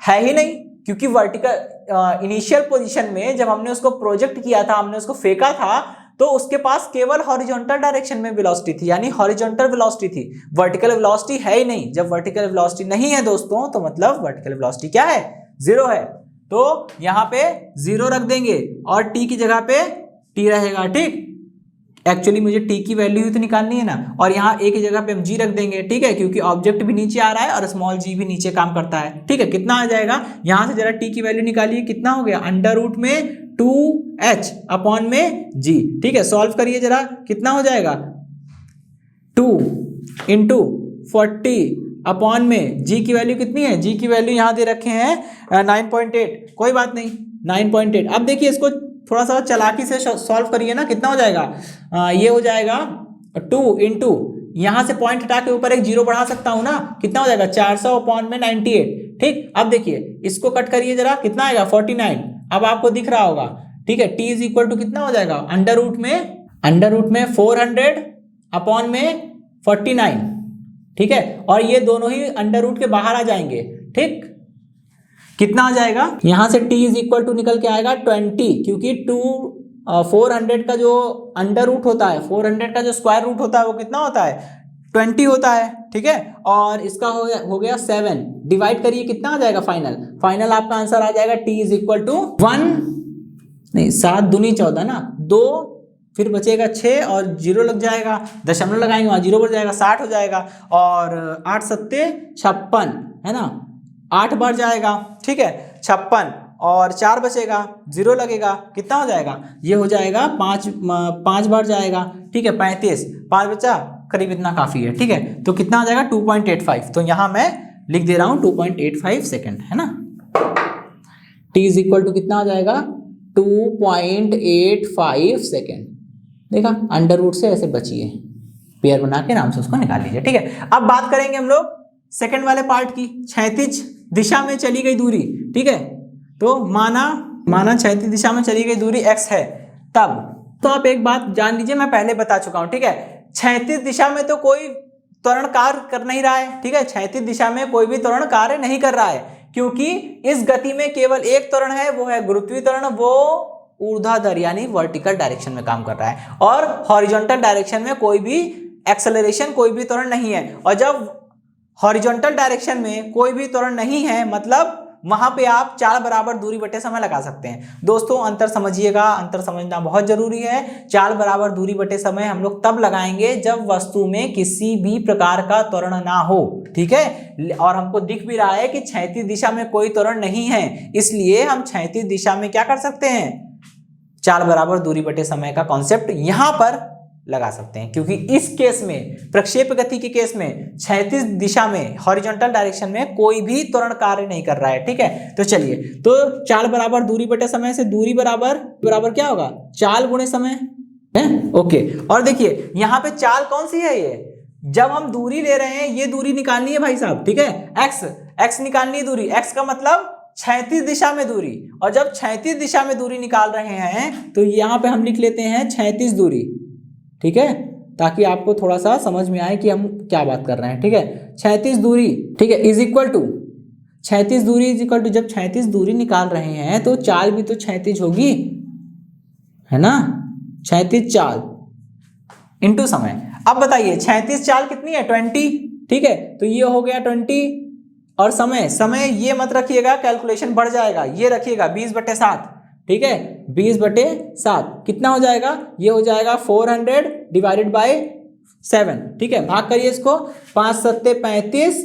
है ही नहीं, क्योंकि वर्टिकल इनिशियल पोजीशन में जब हमने उसको प्रोजेक्ट किया था, हमने उसको फेंका था, तो उसके पास केवल हॉरिजॉन्टल डायरेक्शन में वेलोसिटी थी, यानी हॉरिजॉन्टल वेलोसिटी थी, वर्टिकल वेलोसिटी है ही नहीं। जब वर्टिकल वेलोसिटी नहीं है दोस्तों, तो मतलब वर्टिकल वेलोसिटी क्या है, जीरो है। तो यहां पे जीरो रख देंगे और टी की जगह पे टी रहेगा, ठीक। एक्चुअली मुझे टी की वैल्यू ही तो निकालनी है ना, और यहाँ ए की जगह पे हम जी रख देंगे, ठीक है, क्योंकि ऑब्जेक्ट भी नीचे आ रहा है और स्मॉल जी भी नीचे काम करता है, ठीक है। कितना आ जाएगा, यहाँ से जरा टी की वैल्यू निकालिए, कितना हो गया, अंडर रूट में 2h अपॉन में g, ठीक है। सॉल्व करिए जरा, कितना हो जाएगा, 2 इंटू 40 अपॉन में g की वैल्यू कितनी है, g की वैल्यू यहाँ दे रखे हैं 9.8, कोई बात नहीं 9.8। अब देखिए इसको थोड़ा सा चालाकी से सॉल्व करिए ना, कितना हो जाएगा, ये हो जाएगा 2 इंटू, यहाँ से पॉइंट हटा के ऊपर एक जीरो बढ़ा सकता हूँ ना, कितना हो जाएगा 400 अपॉन में 98, ठीक। अब देखिए इसको कट करिए जरा, कितना आएगा 49, अब आपको दिख रहा होगा, ठीक है। t इज इक्वल टू कितना हो जाएगा, अंडर रूट में 400 अपॉन में 49, ठीक है, और ये दोनों ही अंडर रूट के बाहर आ जाएंगे, ठीक। कितना आ जाएगा, यहां से t इज इक्वल टू निकल के आएगा 20, क्योंकि 400 का जो अंडर रूट होता है, 400 का जो स्क्वायर रूट होता है वो कितना होता है, 20 होता है, ठीक है। और इसका हो गया 7, डिवाइड करिए, कितना आ जाएगा फाइनल आपका आंसर आ जाएगा t इज इक्वल टू 1 नहीं 7 दूनी 14 ना, 2 फिर बचेगा 6 और जीरो लग जाएगा, दशमलव लगाएंगे वहां जीरो बढ़ जाएगा, 60 हो जाएगा, और 8 सत्ते 56 है ना, 8 बार जाएगा, ठीक है, 56 और 4 बचेगा, जीरो लगेगा, कितना हो जाएगा, ये हो जाएगा 5 बार जाएगा, ठीक है, 35, 5 बचा, करीब इतना काफी है, ठीक है। तो कितना आ जाएगा 2.85, तो यहां मैं लिख दे रहा हूं 2.85 सेकेंड, है ना। t इज इक्वल टू कितना आ जाएगा 2.85 सेकेंड, देखा, अंडर रूट से ऐसे बचिए, पेयर बना के आराम से उसको निकाल लीजिए, ठीक है। अब बात करेंगे हम लोग सेकंड वाले पार्ट की, क्षैतिज दिशा में चली गई दूरी, ठीक है। तो माना क्षैतिज दिशा में चली गई दूरी x है, तब तो आप एक बात जान लीजिए, मैं पहले बता चुका हूं, ठीक है। क्षैतिज दिशा में तो कोई त्वरण कार्य कर नहीं रहा है, ठीक है, क्षैतिज दिशा में कोई भी त्वरण कार्य नहीं कर रहा है, क्योंकि इस गति में केवल एक त्वरण है, वो है गुरुत्वीय त्वरण, वो ऊर्ध्वाधर यानी वर्टिकल डायरेक्शन में काम कर रहा है, और हॉरिजॉन्टल डायरेक्शन में कोई भी एक्सेलरेशन, कोई भी त्वरण नहीं है। और जब हॉरिजॉन्टल डायरेक्शन में कोई भी त्वरण नहीं है, मतलब वहां पे आप चाल बराबर दूरी बटे समय लगा सकते हैं। दोस्तों अंतर समझिएगा, अंतर समझना बहुत जरूरी है। चाल बराबर दूरी बटे समय हम लोग तब लगाएंगे जब वस्तु में किसी भी प्रकार का त्वरण ना हो, ठीक है, और हमको दिख भी रहा है कि क्षैतिज दिशा में कोई त्वरण नहीं है, इसलिए हम क्षैतिज दिशा में क्या कर सकते हैं, चाल बराबर दूरी बटे समय का कॉन्सेप्ट यहां पर लगा सकते हैं, क्योंकि इस केस में, प्रक्षेप गति के केस में, क्षैतिज दिशा में, हॉरिजॉन्टल डायरेक्शन में कोई भी त्वरण कार्य नहीं कर रहा है, ठीक है। तो चलिए, तो चाल बराबर दूरी बटे समय से दूरी बराबर क्या होगा, चाल गुणे समय है, ओके। और देखिए यहाँ पे चाल कौन सी है, ये जब हम दूरी ले रहे हैं, ये दूरी निकालनी है भाई साहब, ठीक है, एक्स निकालनी है दूरी, एक्स का मतलब क्षैतिज दिशा में दूरी, और जब क्षैतिज दिशा में दूरी निकाल रहे हैं तो यहाँ पे हम लिख लेते हैं क्षैतिज दूरी, ठीक है, ताकि आपको थोड़ा सा समझ में आए कि हम क्या बात कर रहे हैं, ठीक है। क्षैतिज दूरी, ठीक है, इज इक्वल टू क्षैतिज दूरी इज इक्वल टू, जब क्षैतिज दूरी निकाल रहे हैं तो चाल भी तो क्षैतिज होगी, है ना, क्षैतिज चाल इनटू समय। अब बताइए क्षैतिज चाल कितनी है 20, ठीक है, तो ये हो गया 20, और समय ये मत रखिएगा, कैलकुलेशन बढ़ जाएगा, ये रखिएगा 20/7, ठीक है, 20/7 कितना हो जाएगा, ये हो जाएगा 400 डिवाइडेड बाय 7, ठीक है। भाग करिए इसको, 5 सत्ते 35,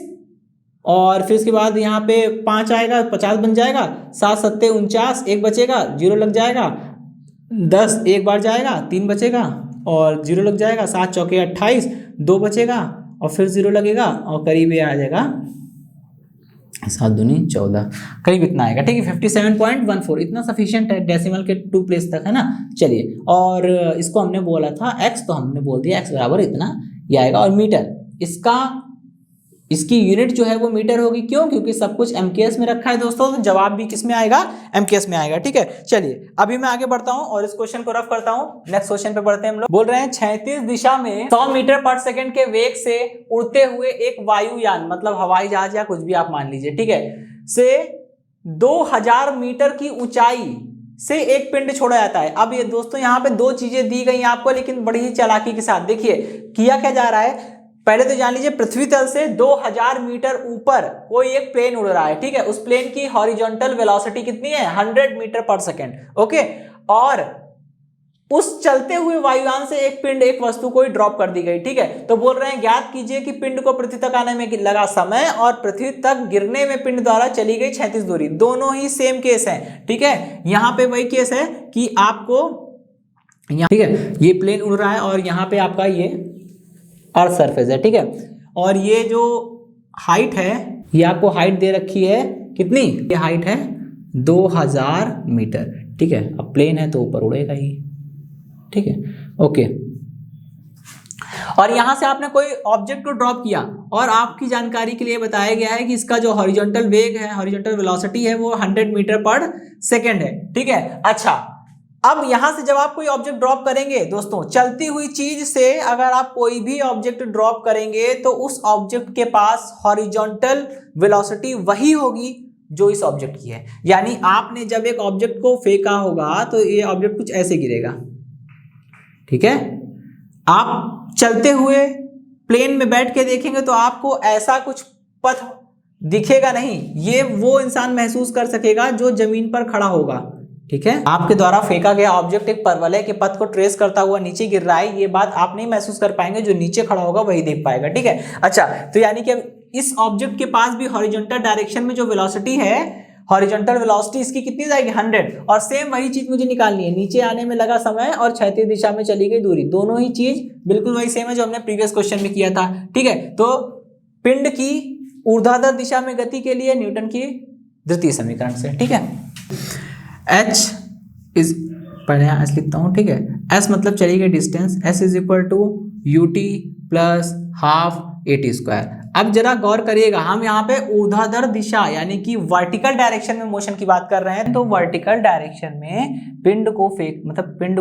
और फिर इसके बाद यहाँ पे 5 आएगा, 50 बन जाएगा, 7 सत्ते 49, एक बचेगा, जीरो लग जाएगा, 10 एक बार जाएगा, 3 बचेगा और जीरो लग जाएगा, 7 चौके 28, 2 बचेगा और फिर जीरो लगेगा, और करीब ये आ जाएगा 7 दूनी 14, करीब इतना आएगा, ठीक है, 57.14, इतना सफिशिएंट है डेसिमल के 2 प्लेस तक, है ना। चलिए, और इसको हमने बोला था x, तो हमने बोल दिया x बराबर इतना ये आएगा, और मीटर इसकी यूनिट जो है वो मीटर होगी, क्यों, क्योंकि सब कुछ MKS में रखा है दोस्तों, तो जवाब भी किस में आएगा, MKS में आएगा, ठीक है। चलिए अभी मैं आगे बढ़ता हूं और इस क्वेश्चन को रफ करता हूं, नेक्स्ट क्वेश्चन पे बढ़ते हैं हम लोग। बोल रहे हैं क्षैतिज दिशा में 100 मीटर पर सेकंड के वेग से उड़ते हुए एक वायुयान, मतलब हवाई जहाज या कुछ भी आप मान लीजिए, ठीक है, से 2000 मीटर की ऊंचाई से एक पिंड छोड़ा जाता है। अब ये दोस्तों यहाँ पे दो चीजें दी गई आपको, लेकिन बड़ी ही चालाकी के साथ देखिए किया क्या जा रहा है। पहले तो जान लीजिए पृथ्वी तल से 2000 मीटर ऊपर कोई एक प्लेन उड़ रहा है, ठीक है। उस प्लेन की हॉरिजॉन्टल वेलोसिटी कितनी है, 100 मीटर पर सेकेंड, ओके। और उस चलते हुए वायुयान से एक पिंड, एक वस्तु को ड्रॉप कर दी गई, ठीक है। तो बोल रहे हैं ज्ञात कीजिए कि पिंड को पृथ्वी तक आने में लगा समय और पृथ्वी तक गिरने में पिंड द्वारा चली गई 36 दूरी। दोनों ही सेम केस है, ठीक है। यहां पे वही केस है कि आपको ठीक है, ये प्लेन उड़ रहा है और यहाँ पे आपका ये अर्थ सरफेस है, ठीक है। और ये जो हाइट है, ये आपको हाइट दे रखी है कितनी, ये हाइट है 2000 मीटर, ठीक है। अब प्लेन है तो ऊपर उड़ेगा ही, ठीक है, ओके। और यहां से आपने कोई ऑब्जेक्ट को ड्रॉप किया और आपकी जानकारी के लिए बताया गया है कि इसका जो हॉरिजॉन्टल वेग है, हॉरिजॉन्टल वेलोसिटी है, वो 100 मीटर पर सेकेंड है, ठीक है। अच्छा, अब यहां से जब आप कोई ऑब्जेक्ट ड्रॉप करेंगे दोस्तों, चलती हुई चीज से अगर आप कोई भी ऑब्जेक्ट ड्रॉप करेंगे तो उस ऑब्जेक्ट के पास हॉरिजॉन्टल वेलोसिटी वही होगी जो इस ऑब्जेक्ट की है। यानी आपने जब एक ऑब्जेक्ट को फेंका होगा तो ये ऑब्जेक्ट कुछ ऐसे गिरेगा, ठीक है। आप चलते हुए प्लेन में बैठ के देखेंगे तो आपको ऐसा कुछ पथ दिखेगा नहीं, ये वो इंसान महसूस कर सकेगा जो जमीन पर खड़ा होगा, ठीक है। आपके द्वारा फेंका गया ऑब्जेक्ट एक परवलय के पथ को ट्रेस करता हुआ नीचे गिर रहा है, ये बात आप नहीं महसूस कर पाएंगे, जो नीचे खड़ा होगा वही देख पाएगा, ठीक है। अच्छा, तो यानी कि इस ऑब्जेक्ट के पास भी हॉरिजॉन्टल डायरेक्शन में जो वेलोसिटी है, हॉरिजॉन्टल वेलोसिटी इसकी कितनी जाएगी 100, और सेम वही चीज मुझे निकालनी है, नीचे आने में लगा समय और क्षैतिज दिशा में चली गई दूरी, दोनों ही चीज बिल्कुल वही सेम है जो हमने प्रीवियस क्वेश्चन में किया था, ठीक है। तो पिंड की ऊर्ध्वाधर दिशा में गति के लिए न्यूटन की द्वितीय समीकरण से, ठीक है। H इज, पहले यहाँ एस लिखता हूँ, ठीक है। एस मतलब चली गई distance, S is equal to ut plus half AT square. अब जरा गौर करिएगा, हम यहाँ पे ऊर्ध्वाधर दिशा यानी कि वर्टिकल डायरेक्शन में मोशन की बात कर रहे हैं, तो वर्टिकल डायरेक्शन में पिंड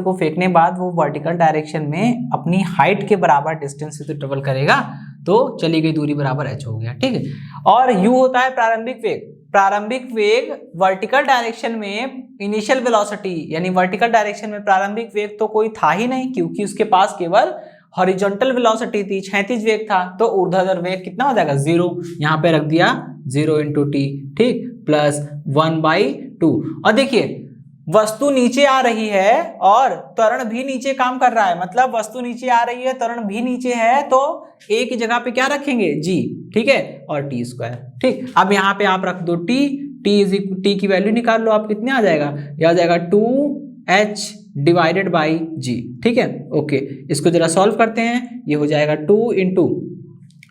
को फेंकने बाद वो वर्टिकल डायरेक्शन में अपनी हाइट के बराबर डिस्टेंस से तो ट्रेवल करेगा, तो चली गई दूरी बराबर h हो गया, ठीक है। और u होता है प्रारंभिक वेग। प्रारंभिक वेग वर्टिकल डायरेक्शन में इनिशियल वेलोसिटी, यानी वर्टिकल डायरेक्शन में प्रारंभिक वेग तो कोई था ही नहीं, क्योंकि उसके पास केवल हॉरिजॉन्टल वेलोसिटी थी, क्षैतिज वेग था, तो ऊर्ध्वाधर वेग कितना हो जाएगा 0, यहाँ पे रख दिया 0 × t, ठीक, प्लस 1/2। और देखिए वस्तु नीचे आ रही है और त्वरण भी नीचे काम कर रहा है, मतलब वस्तु नीचे आ रही है, त्वरण भी नीचे है, तो a की जगह पे क्या रखेंगे g, ठीक है, और t स्क्वायर, ठीक। अब यहाँ पे आप रख दो t की वैल्यू निकाल लो, आप कितने आ जाएगा, यह आ जाएगा 2h डिवाइडेड बाई g, ठीक है, ओके। इसको जरा सॉल्व करते हैं, ये हो जाएगा 2 ×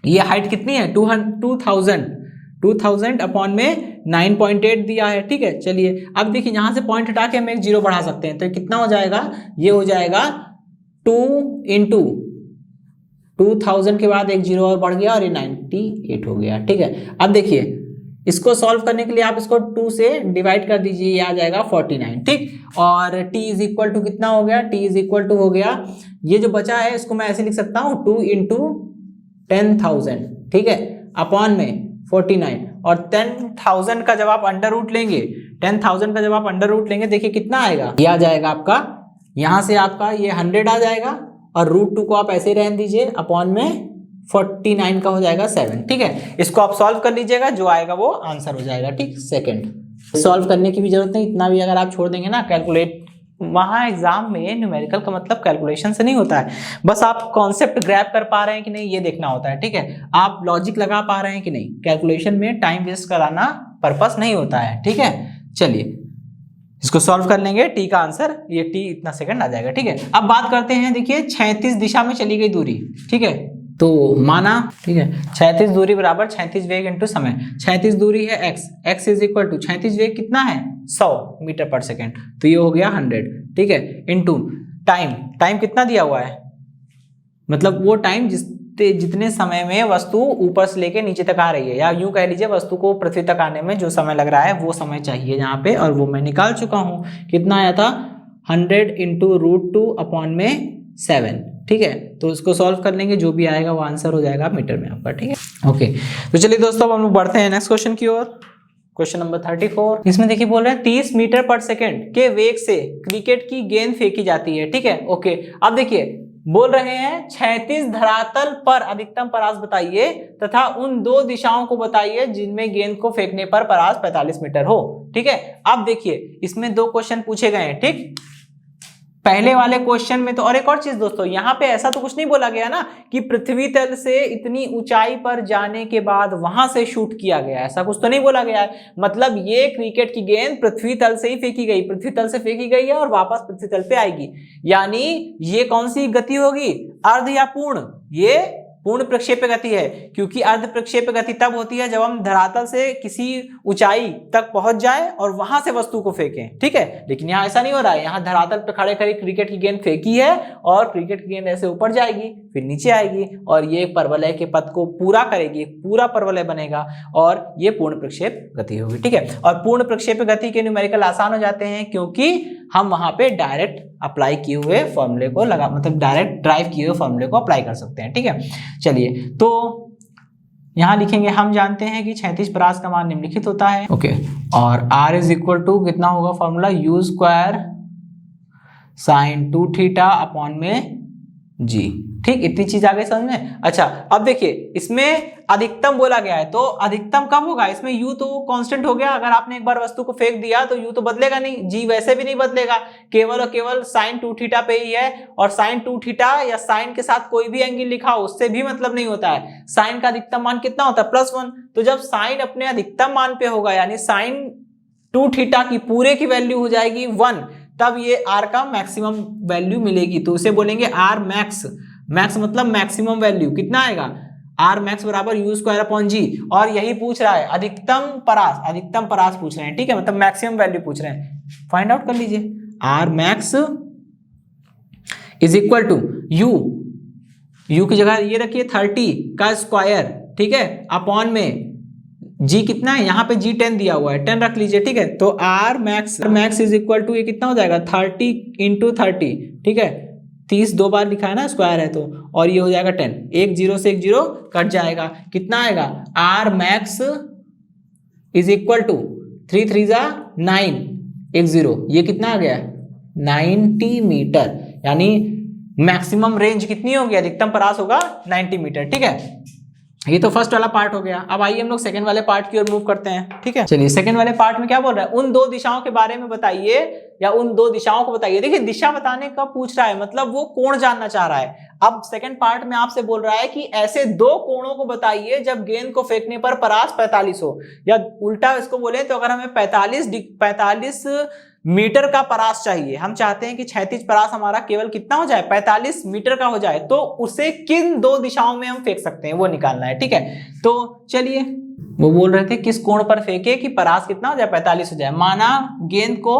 ये हाइट कितनी है 2000 अपॉन में 9.8 दिया है, ठीक है। चलिए अब देखिए यहाँ से पॉइंट हटा के हम एक 0 बढ़ा सकते हैं, तो कितना हो जाएगा, ये हो जाएगा 2 × 2000 के बाद एक 0 और बढ़ गया और ये 98 हो गया, ठीक है। अब देखिए इसको सॉल्व करने के लिए आप इसको 2 से डिवाइड कर दीजिए, ये आ जाएगा 49, ठीक। और t इज इक्वल टू कितना हो गया, t इज इक्वल टू हो गया, ये जो बचा है इसको मैं ऐसे लिख सकता हूँ 2 × 10,000, ठीक है, अपॉन में 49। और 10,000 का जब आप अंडर रूट लेंगे, 10,000 का जब आप अंडर रूट लेंगे, देखिए कितना आएगा, ये आ जाएगा आपका, यहाँ से आपका ये 100 आ जाएगा और √2 को आप ऐसे ही रहने दीजिए, अपॉन में 49 का हो जाएगा 7, ठीक है। इसको आप सॉल्व कर लीजिएगा, जो आएगा वो आंसर हो जाएगा, ठीक। सेकंड सॉल्व करने की भी जरूरत नहीं, इतना भी अगर आप छोड़ देंगे ना कैलकुलेट, वहाँ एग्जाम में न्यूमेरिकल का मतलब कैलकुलेशन से नहीं होता है, बस आप कॉन्सेप्ट ग्रैब कर पा रहे हैं कि नहीं ये देखना होता है, ठीक है। आप लॉजिक लगा पा रहे हैं कि नहीं, कैलकुलेशन में टाइम वेस्ट कराना पर्पस नहीं होता है, ठीक है। चलिए इसको सॉल्व कर लेंगे, t का आंसर ये t इतना सेकंड आ जाएगा, ठीक है। अब बात करते हैं, देखिए 36 दिशा में चली गई दूरी, ठीक है, तो माना, ठीक है, 36 दूरी बराबर 36 वेग इंटू समय, 36 दूरी है x इज इक्वल टू 36 वेग कितना है 100 मीटर पर सेकेंड, तो ये हो गया 100, ठीक है, इंटू टाइम कितना दिया हुआ है, मतलब वो टाइम जितने समय में वस्तु ऊपर से लेके नीचे तक आ रही है, या यूं कह लीजिए वस्तु को पृथ्वी तक आने में जो समय लग रहा है वो समय चाहिए यहाँ पे, और वो मैं निकाल चुका हूँ, कितना आया था 100 × √2 अपॉन में 7, ठीक है। तो इसको सॉल्व कर लेंगे, जो भी आएगा वो आंसर हो जाएगा मीटर में आपका, ठीक है, ओके। तो चलिए दोस्तों अब हम लोग बढ़ते हैं नेक्स्ट क्वेश्चन की ओर। क्वेश्चन नंबर 34, इसमें देखिए बोल रहे हैं 30 मीटर पर सेकेंड के वेग से क्रिकेट की गेंद फेंकी जाती है। ठीक है, ओके। अब देखिए बोल रहे हैं 36 धरातल पर अधिकतम परास बताइए तथा उन दो दिशाओं को बताइए जिनमें गेंद को फेंकने पर परास 45 मीटर हो। ठीक है, अब देखिए इसमें दो क्वेश्चन पूछे गए हैं। ठीक, पहले वाले क्वेश्चन में तो, और एक और चीज दोस्तों, यहाँ पे ऐसा तो कुछ नहीं बोला गया ना कि पृथ्वी तल से इतनी ऊंचाई पर जाने के बाद वहां से शूट किया गया, ऐसा कुछ तो नहीं बोला गया है। मतलब ये क्रिकेट की गेंद पृथ्वी तल से ही फेंकी गई, पृथ्वी तल से फेंकी गई है और वापस पृथ्वी तल पे आएगी। यानी ये कौन सी गति होगी, अर्ध या पूर्ण? ये पूर्ण प्रक्षेप्य गति है, क्योंकि अर्ध प्रक्षेप्य गति तब होती है जब हम धरातल से किसी ऊंचाई तक पहुंच जाए और वहां से वस्तु को फेंकें। ठीक है, लेकिन यहाँ ऐसा नहीं हो रहा है। यहाँ धरातल पर खड़े खड़े क्रिकेट की गेंद फेंकी है और क्रिकेट की गेंद ऐसे ऊपर जाएगी फिर नीचे आएगी और ये एक परवलय के पथ को पूरा करेगी, पूरा परवलय बनेगा और ये पूर्ण प्रक्षेप गति होगी। ठीक है, और पूर्ण प्रक्षेप गति के न्यूमेरिकल आसान हो जाते हैं क्योंकि हम वहां पे डायरेक्ट अप्लाई किए हुए फॉर्मूले को मतलब डायरेक्ट ड्राइव किए हुए फॉर्मूले को अप्लाई कर सकते हैं। ठीक है, चलिए तो यहां लिखेंगे, हम जानते हैं कि 36 परास का मान निम्नलिखित होता है। ओके, और R इज इक्वल टू कितना होगा formula, U square sine 2 theta upon में G। ठीक, इतनी चीज आ गई समझ में। अच्छा, अब देखिए इसमें अधिकतम बोला गया है, तो अधिकतम कब होगा, इसमें U तो कांस्टेंट हो गया। अगर आपने एक बार वस्तु को फेंक दिया तो U तो बदलेगा नहीं, G वैसे भी नहीं बदलेगा, केवल और केवल साइन 2 थीटा पे ही है। और साइन 2 थीटा या साइन के साथ कोई भी एंगल लिखा हो उससे भी मतलब नहीं होता है। साइन का अधिकतम मान कितना होता है, +1। तो जब साइन अपने अधिकतम मान पे होगा यानी साइन 2 थीटा की पूरे की वैल्यू हो जाएगी 1, तब ये R का मैक्सिमम वैल्यू मिलेगी। तो उसे बोलेंगे R मैक्स। मैक्स मतलब मैक्सिमम वैल्यू कितना आएगा, R मैक्स बराबर U स्क्वायर अपॉन G। और यही पूछ रहा है अधिकतम परास पूछ रहे हैं। ठीक है, मतलब मैक्सिमम वैल्यू पूछ रहे हैं, फाइंड आउट कर लीजिए। R max is equal to U की जगह ये रखिए 30 का स्क्वायर, ठीक है, अपॉन में G कितना है, यहाँ पे G 10 दिया हुआ है, 10 रख लीजिए। ठीक है, तो R max is equal to ये कितना हो जाएगा 30 इंटू 30। ठीक है, 30 दो बार लिखा है ना, स्क्वायर है तो, और ये हो जाएगा 10। एक जीरो से एक जीरो कट जाएगा, कितना आएगा, R max is equal to 3 3 जा 9, एक जीरो, ये कितना आ गया 90 मीटर। यानी मैक्सिमम रेंज कितनी होगी, अधिकतम परास होगा 90 मीटर। ठीक है, ये तो फर्स्ट वाला पार्ट हो गया। अब आइए हम लोग सेकंड वाले पार्ट की ओर मूव करते हैं। ठीक है, चलिए सेकंड वाले पार्ट में क्या बोल रहा है, उन दो दिशाओं के बारे में बताइए या उन दो दिशाओं को बताइए। देखिए दिशा बताने का पूछ रहा है, मतलब वो कोण जानना चाह रहा है। अब सेकंड पार्ट में आपसे बोल रहा है कि ऐसे दो कोणों को बताइए जब गेंद को फेंकने पर परास 45 हो, या उल्टा इसको बोले तो अगर हमें 45 मीटर का परास चाहिए, हम चाहते हैं कि 36 परास हमारा केवल कितना हो जाए 45 मीटर का हो जाए, तो उसे किन दो दिशाओं में हम फेंक सकते हैं वो निकालना है। ठीक है, तो चलिए वो बोल रहे थे किस कोण पर फेंके कि परास कितना हो जाए 45 हो जाए। माना गेंद को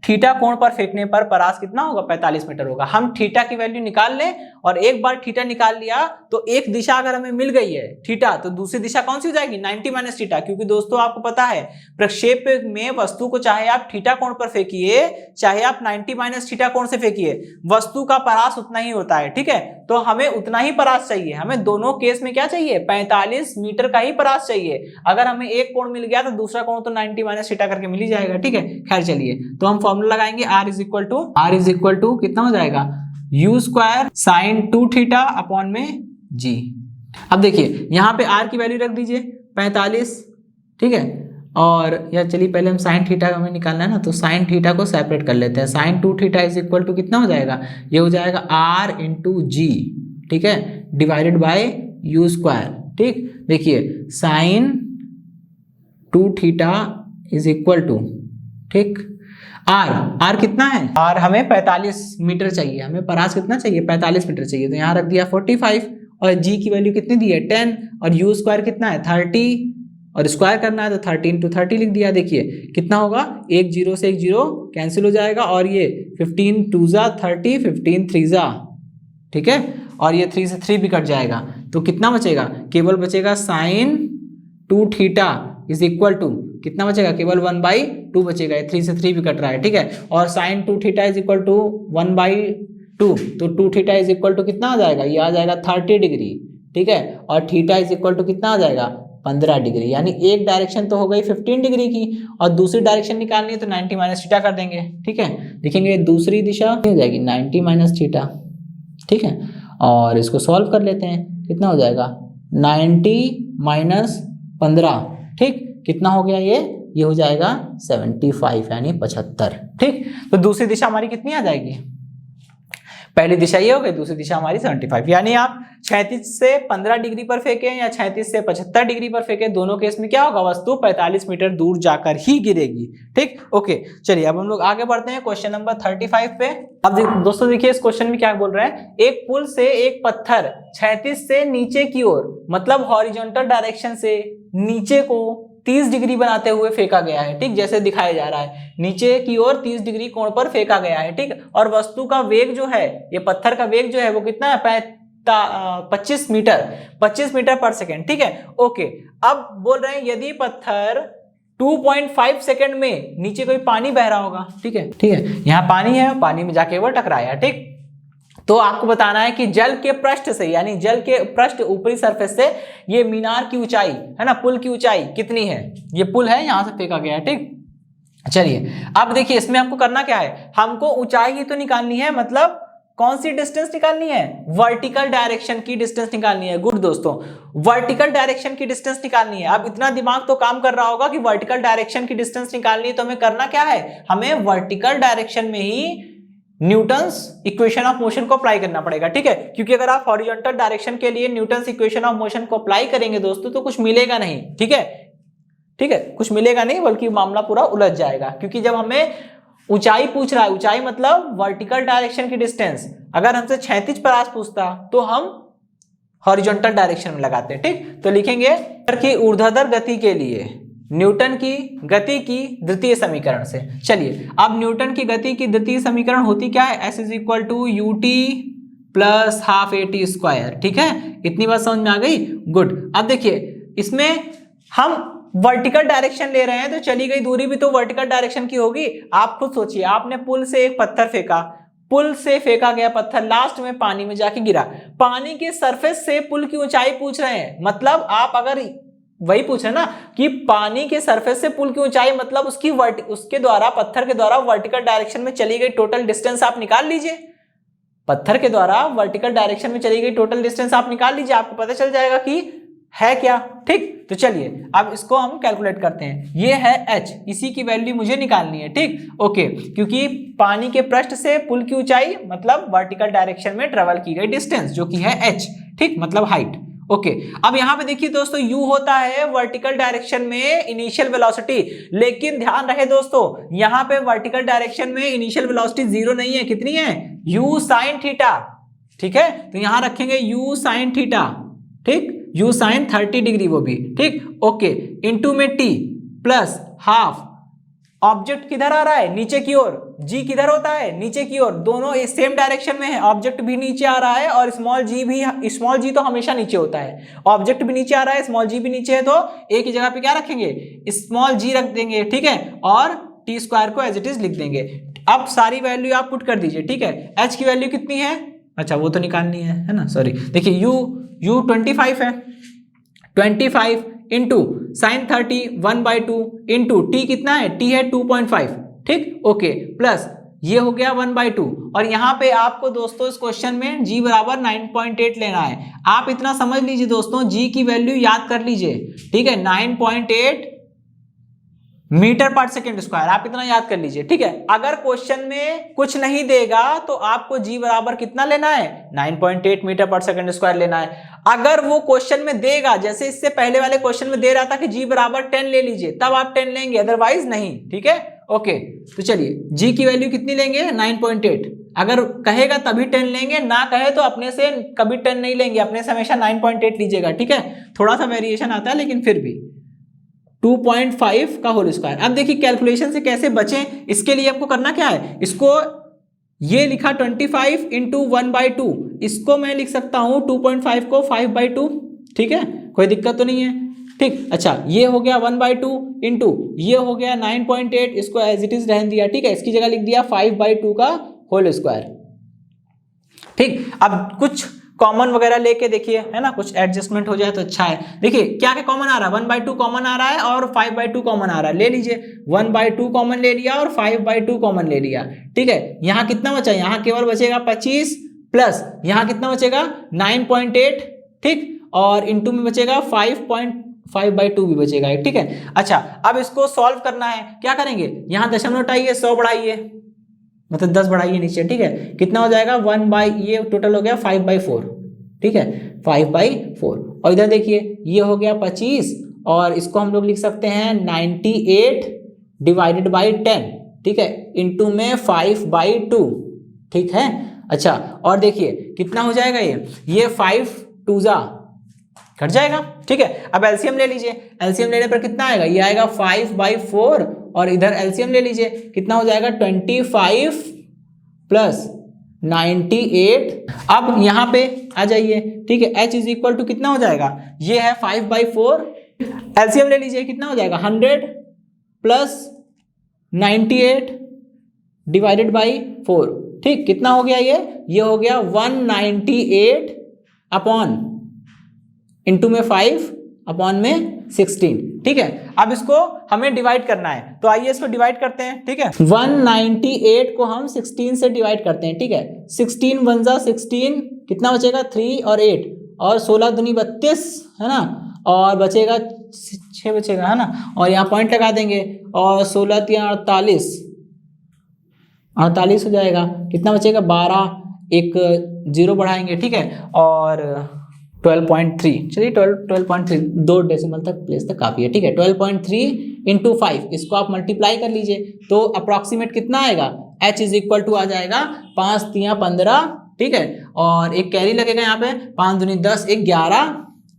थीटा कोण पर फेंकने पर परास कितना होगा 45 मीटर होगा। हम थीटा की वैल्यू निकाल लें, और एक बार थीटा निकाल लिया तो एक दिशा अगर हमें मिल गई है थीटा, तो दूसरी दिशा कौन सी हो जाएगी 90 माइनस थीटा। क्योंकि दोस्तों आपको पता है प्रक्षेप में वस्तु को चाहे आप थीटा कोण पर फेंकिए चाहे आप 90 माइनस थीटा कोण से फेंकिए, वस्तु का परास उतना ही होता है। ठीक है, तो हमें उतना ही परास चाहिए, हमें दोनों केस में क्या चाहिए 45 मीटर का ही परास चाहिए। अगर हमें एक कोण मिल गया तो दूसरा कोण तो 90 माइनस थीटा करके मिल ही जाएगा। ठीक है, खैर चलिए तो हम फॉर्मूला लगाएंगे, R इज इक्वल टू कितना हो जाएगा U square sine 2 theta upon में G। अब देखिए यहाँ पे R की वैल्यू रख दीजिए 45। ठीक है, और या चलिए पहले हम साइन थीटा हमें निकालना है ना, तो साइन थीटा को सेपरेट कर लेते हैं। Sine 2 theta is equal to कितना हो जाएगा, ये हो जाएगा R इंटू G। ठीक है, डिवाइडेड बाय U स्क्वायर। ठीक, देखिए sine 2 theta is equal to, ठीक, R कितना है, R हमें 45 मीटर चाहिए, हमें परास कितना चाहिए 45 मीटर चाहिए, तो यहाँ रख दिया 45, और G की वैल्यू कितनी दी है 10, और U स्क्वायर कितना है 30, और स्क्वायर करना है तो 30 इंटू 30 लिख दिया। देखिए कितना होगा, एक जीरो से एक जीरो कैंसिल हो जाएगा, और ये 15 2 जा 30, 15 3 जा, ठीक है, और ये 3 से 3 भी कट जाएगा, तो कितना बचेगा, केवल बचेगा sine 2 theta is equal to कितना बचेगा, केवल 1/2 बचेगा, 3 से 3 भी कट रहा है। ठीक है, और sine 2 theta is equal to 1/2, तो 2 थीटा इज इक्वल टू कितना आ जाएगा, ये आ जाएगा 30 डिग्री। ठीक है, और थीटा इज इक्वल टू कितना आ जाएगा 15 डिग्री, यानी एक डायरेक्शन तो हो गई 15 डिग्री की और दूसरी डायरेक्शन निकालनी है तो 90 माइनस थीटा कर देंगे। ठीक है, लिखेंगे दूसरी दिशा हो जाएगी 90 माइनस थीटा। ठीक है, और इसको सॉल्व कर लेते हैं, कितना हो जाएगा 90 माइनस 15। ठीक, कितना हो गया ये हो जाएगा 75 यानी 75। ठीक, तो दूसरी दिशा हमारी कितनी आ जाएगी, पहली दिशा ये हो गई, दूसरी दिशा हमारी 75, यानी आप 36 से 15 डिग्री पर फेंके या 36 से 75 डिग्री पर फेंके, दोनों केस में क्या होगा, वस्तु 45 मीटर दूर जाकर ही गिरेगी। ठीक, ओके, चलिए अब हम लोग आगे बढ़ते हैं क्वेश्चन नंबर 35 पे। अब दोस्तों देखिए इस क्वेश्चन में क्या बोल रहे हैं, एक पुल से एक पत्थर 36 से नीचे की ओर, मतलब हॉरिजॉन्टल डायरेक्शन से नीचे को 30 डिग्री बनाते हुए फेंका गया है। ठीक, जैसे दिखाया जा रहा है, नीचे की ओर 30 डिग्री कोण पर फेंका गया है। ठीक, और वस्तु का वेग जो है, ये पत्थर का वेग जो है वो कितना है, 25 मीटर पर सेकेंड। ठीक है, ओके, अब बोल रहे हैं यदि पत्थर 2.5 सेकेंड में, नीचे कोई पानी बह रहा होगा। ठीक है, यहाँ पानी है, पानी में जाके वो टकराया। ठीक, तो आपको बताना है कि जल के पृष्ठ से, यानी जल के पृष्ठ ऊपरी सरफेस से ये मीनार की ऊंचाई है ना, पुल की ऊंचाई कितनी है, ये पुल है, यहां से फेंका गया है। ठीक, चलिए अब देखिए इसमें आपको करना क्या है, हमको ऊंचाई ही तो निकालनी है, मतलब कौन सी डिस्टेंस निकालनी है, वर्टिकल डायरेक्शन की डिस्टेंस निकालनी है। गुड दोस्तों, वर्टिकल डायरेक्शन की डिस्टेंस निकालनी है। अब इतना दिमाग तो काम कर रहा होगा कि वर्टिकल डायरेक्शन की डिस्टेंस निकालनी है, तो हमें करना क्या है, हमें वर्टिकल डायरेक्शन में ही न्यूटन्स इक्वेशन ऑफ मोशन को अप्लाई करना पड़ेगा। ठीक है, क्योंकि अगर आप हॉरिजॉन्टल डायरेक्शन के लिए न्यूटन्स इक्वेशन ऑफ मोशन को अप्लाई करेंगे दोस्तों तो कुछ मिलेगा नहीं। ठीक है, कुछ मिलेगा नहीं, बल्कि मामला पूरा उलझ जाएगा। क्योंकि जब हमें ऊंचाई पूछ रहा है, ऊंचाई मतलब वर्टिकल डायरेक्शन की डिस्टेंस, अगर हमसे क्षैतिज परास पूछता तो हम हॉरिजॉन्टल डायरेक्शन में लगाते। ठीक, तो लिखेंगे कि ऊर्ध्वाधर गति के लिए न्यूटन की गति की द्वितीय समीकरण से। चलिए अब न्यूटन की गति की द्वितीय समीकरण होती क्या है, S is equal to ut plus half AT square. ठीक है, इतनी बात समझ में आ गई। गुड, अब देखिए इसमें हम वर्टिकल डायरेक्शन ले रहे हैं, तो चली गई दूरी भी तो वर्टिकल डायरेक्शन की होगी। आप खुद सोचिए, आपने पुल से एक पत्थर फेंका, पुल से फेंका गया पत्थर लास्ट में पानी में जाके गिरा, पानी के सरफेस से पुल की ऊंचाई पूछ रहे हैं, मतलब आप अगर वही पूछ रहे ना कि पानी के सरफेस से पुल की ऊंचाई, मतलब उसके द्वारा, पत्थर के द्वारा वर्टिकल डायरेक्शन में चली गई टोटल डिस्टेंस आप निकाल लीजिए। पत्थर के द्वारा वर्टिकल डायरेक्शन में चली गई टोटल डिस्टेंस आप निकाल लीजिए, आपको पता चल जाएगा कि है क्या। ठीक, तो चलिए अब इसको हम कैलकुलेट करते हैं। ये है h, इसी की वैल्यू मुझे निकालनी है। ठीक, ओके, क्योंकि पानी के पृष्ठ से पुल की ऊंचाई मतलब वर्टिकल डायरेक्शन में ट्रेवल की गई डिस्टेंस जो कि है h। ठीक, मतलब हाइट। ओके, अब यहां पे देखिए दोस्तों u होता है वर्टिकल डायरेक्शन में इनिशियल वेलोसिटी, लेकिन ध्यान रहे दोस्तों यहां पे वर्टिकल डायरेक्शन में इनिशियल वेलोसिटी 0 नहीं है, कितनी है, u साइन थीटा। ठीक है, तो यहां रखेंगे u साइन थीटा। ठीक, u साइन 30 डिग्री वो भी। ठीक, ओके, इनटू में t प्लस हाफ, ऑब्जेक्ट किधर आ रहा है, नीचे की ओर, g किधर होता है, नीचे की ओर, दोनों सेम डायरेक्शन में है, ऑब्जेक्ट भी नीचे आ रहा है और स्मॉल g तो हमेशा नीचे होता है, ऑब्जेक्ट भी नीचे आ रहा है, स्मॉल g भी नीचे है, तो एक ही जगह पे क्या रखेंगे, स्मॉल g रख देंगे। ठीक है, और t स्क्वायर को एज इट इज लिख देंगे। अब सारी वैल्यू आप पुट कर दीजिए। ठीक है, h की वैल्यू कितनी है, अच्छा वो तो निकालनी है ना, सॉरी, देखिए u 25 है, 25 इंटू साइन 30 1/2 इंटू टी कितना है, टी है 2.5। ठीक, ओके, प्लस ये हो गया 1/2, और यहाँ पे आपको दोस्तों इस क्वेश्चन में g बराबर 9.8 लेना है। आप इतना समझ लीजिए दोस्तों, g की वैल्यू याद कर लीजिए। ठीक है, 9.8 मीटर पर सेकेंड स्क्वायर, आप इतना याद कर लीजिए। ठीक है, अगर क्वेश्चन में कुछ नहीं देगा तो आपको g बराबर कितना लेना है, 9.8 मीटर पर सेकेंड स्क्वायर लेना है। अगर वो क्वेश्चन में देगा, जैसे इससे पहले वाले क्वेश्चन में दे रहा था कि g बराबर 10 ले लीजिए, तब आप 10 लेंगे, अदरवाइज नहीं। ठीक है, ओके, तो चलिए g की वैल्यू कितनी लेंगे, 9.8। अगर कहेगा तभी 10 लेंगे, ना कहे तो अपने से कभी 10 नहीं लेंगे, अपने से हमेशा 9.8 लीजिएगा। ठीक है, थोड़ा सा वेरिएशन आता है लेकिन फिर भी 2.5 का होल स्क्वायर। अब देखिए कैलकुलेशन से कैसे बचें, इसके लिए आपको करना क्या है, इसको ये लिखा 25 इंटू 1/2, इसको मैं लिख सकता हूं 2.5 को 5/2। ठीक है, कोई दिक्कत तो नहीं है। ठीक, अच्छा ये हो गया 1/2 इंटू ये हो गया 9.8, इसको एज इट इज रहने दिया। ठीक है, इसकी जगह लिख दिया 5/2 का होल स्क्वायर। ठीक, अब कुछ कॉमन वगैरह लेके देखिए, है ना, कुछ एडजस्टमेंट हो जाए तो अच्छा है। देखिए क्या क्या कॉमन आ रहा है, 1/2 कॉमन आ रहा है और 5/2 कॉमन आ रहा है, ले लीजिए। 1/2 कॉमन ले लिया और 5/2 कॉमन ले लिया, ठीक है। यहाँ कितना बचा, यहाँ केवल बचेगा 25 प्लस यहाँ कितना बचेगा 9.8, ठीक, और इंटू में बचेगा 5/2 भी बचेगा, ठीक है। अच्छा अब इसको सॉल्व करना है, क्या करेंगे, यहाँ दशमलव हटाइए, 100 बढ़ाइए, मतलब 10 बढ़ाइए नीचे, ठीक है। कितना हो जाएगा, ये टोटल हो गया 5/4, ठीक है, 5/4। और इधर देखिए ये हो गया 25 और इसको हम लोग लिख सकते हैं 98 डिवाइडेड बाई 10, ठीक है, इंटू में 5/2, ठीक है। अच्छा और देखिए कितना हो जाएगा, ये 5 2 जा घट जाएगा, ठीक है। अब एलसीएम ले लीजिए, एलसीएम लेने पर कितना आएगा, ये आएगा 5/4 और इधर एलसीएम ले लीजिए, कितना हो जाएगा 25 प्लस 98। अब यहाँ पे आ जाइए, ठीक है, h इज इक्वल टू कितना हो जाएगा, ये है 5/4, एलसीएम ले लीजिए, कितना हो जाएगा 100 प्लस 98 डिवाइडेड बाई 4, ठीक, कितना हो गया, ये हो गया 198 अपॉन इंटू में 5 अपॉन में 16, ठीक है। अब इसको हमें डिवाइड करना है, तो आइए इसको डिवाइड करते हैं, ठीक है। 198 को हम 16 से डिवाइड करते हैं, ठीक है। 16 1 जा 16, कितना बचेगा 3 और 8 और 16 दूनी 32, है ना, और बचेगा 6 बचेगा, है ना, और यहाँ पॉइंट लगा देंगे और 16 3 48 हो जाएगा, कितना बचेगा 12, एक 0 बढ़ाएंगे, ठीक है, और 12.3, चलिए 12.3 2 डेसिमल तक प्लेस तक काफी है, ठीक है। 12.3 इंटू 5, इसको आप मल्टीप्लाई कर लीजिए तो अप्रॉक्सीमेट कितना आएगा, h इज इक्वल टू आ जाएगा 5 3 15, ठीक है, और एक कैरी लगेगा यहाँ पे, 5 दूनी 10 1 11,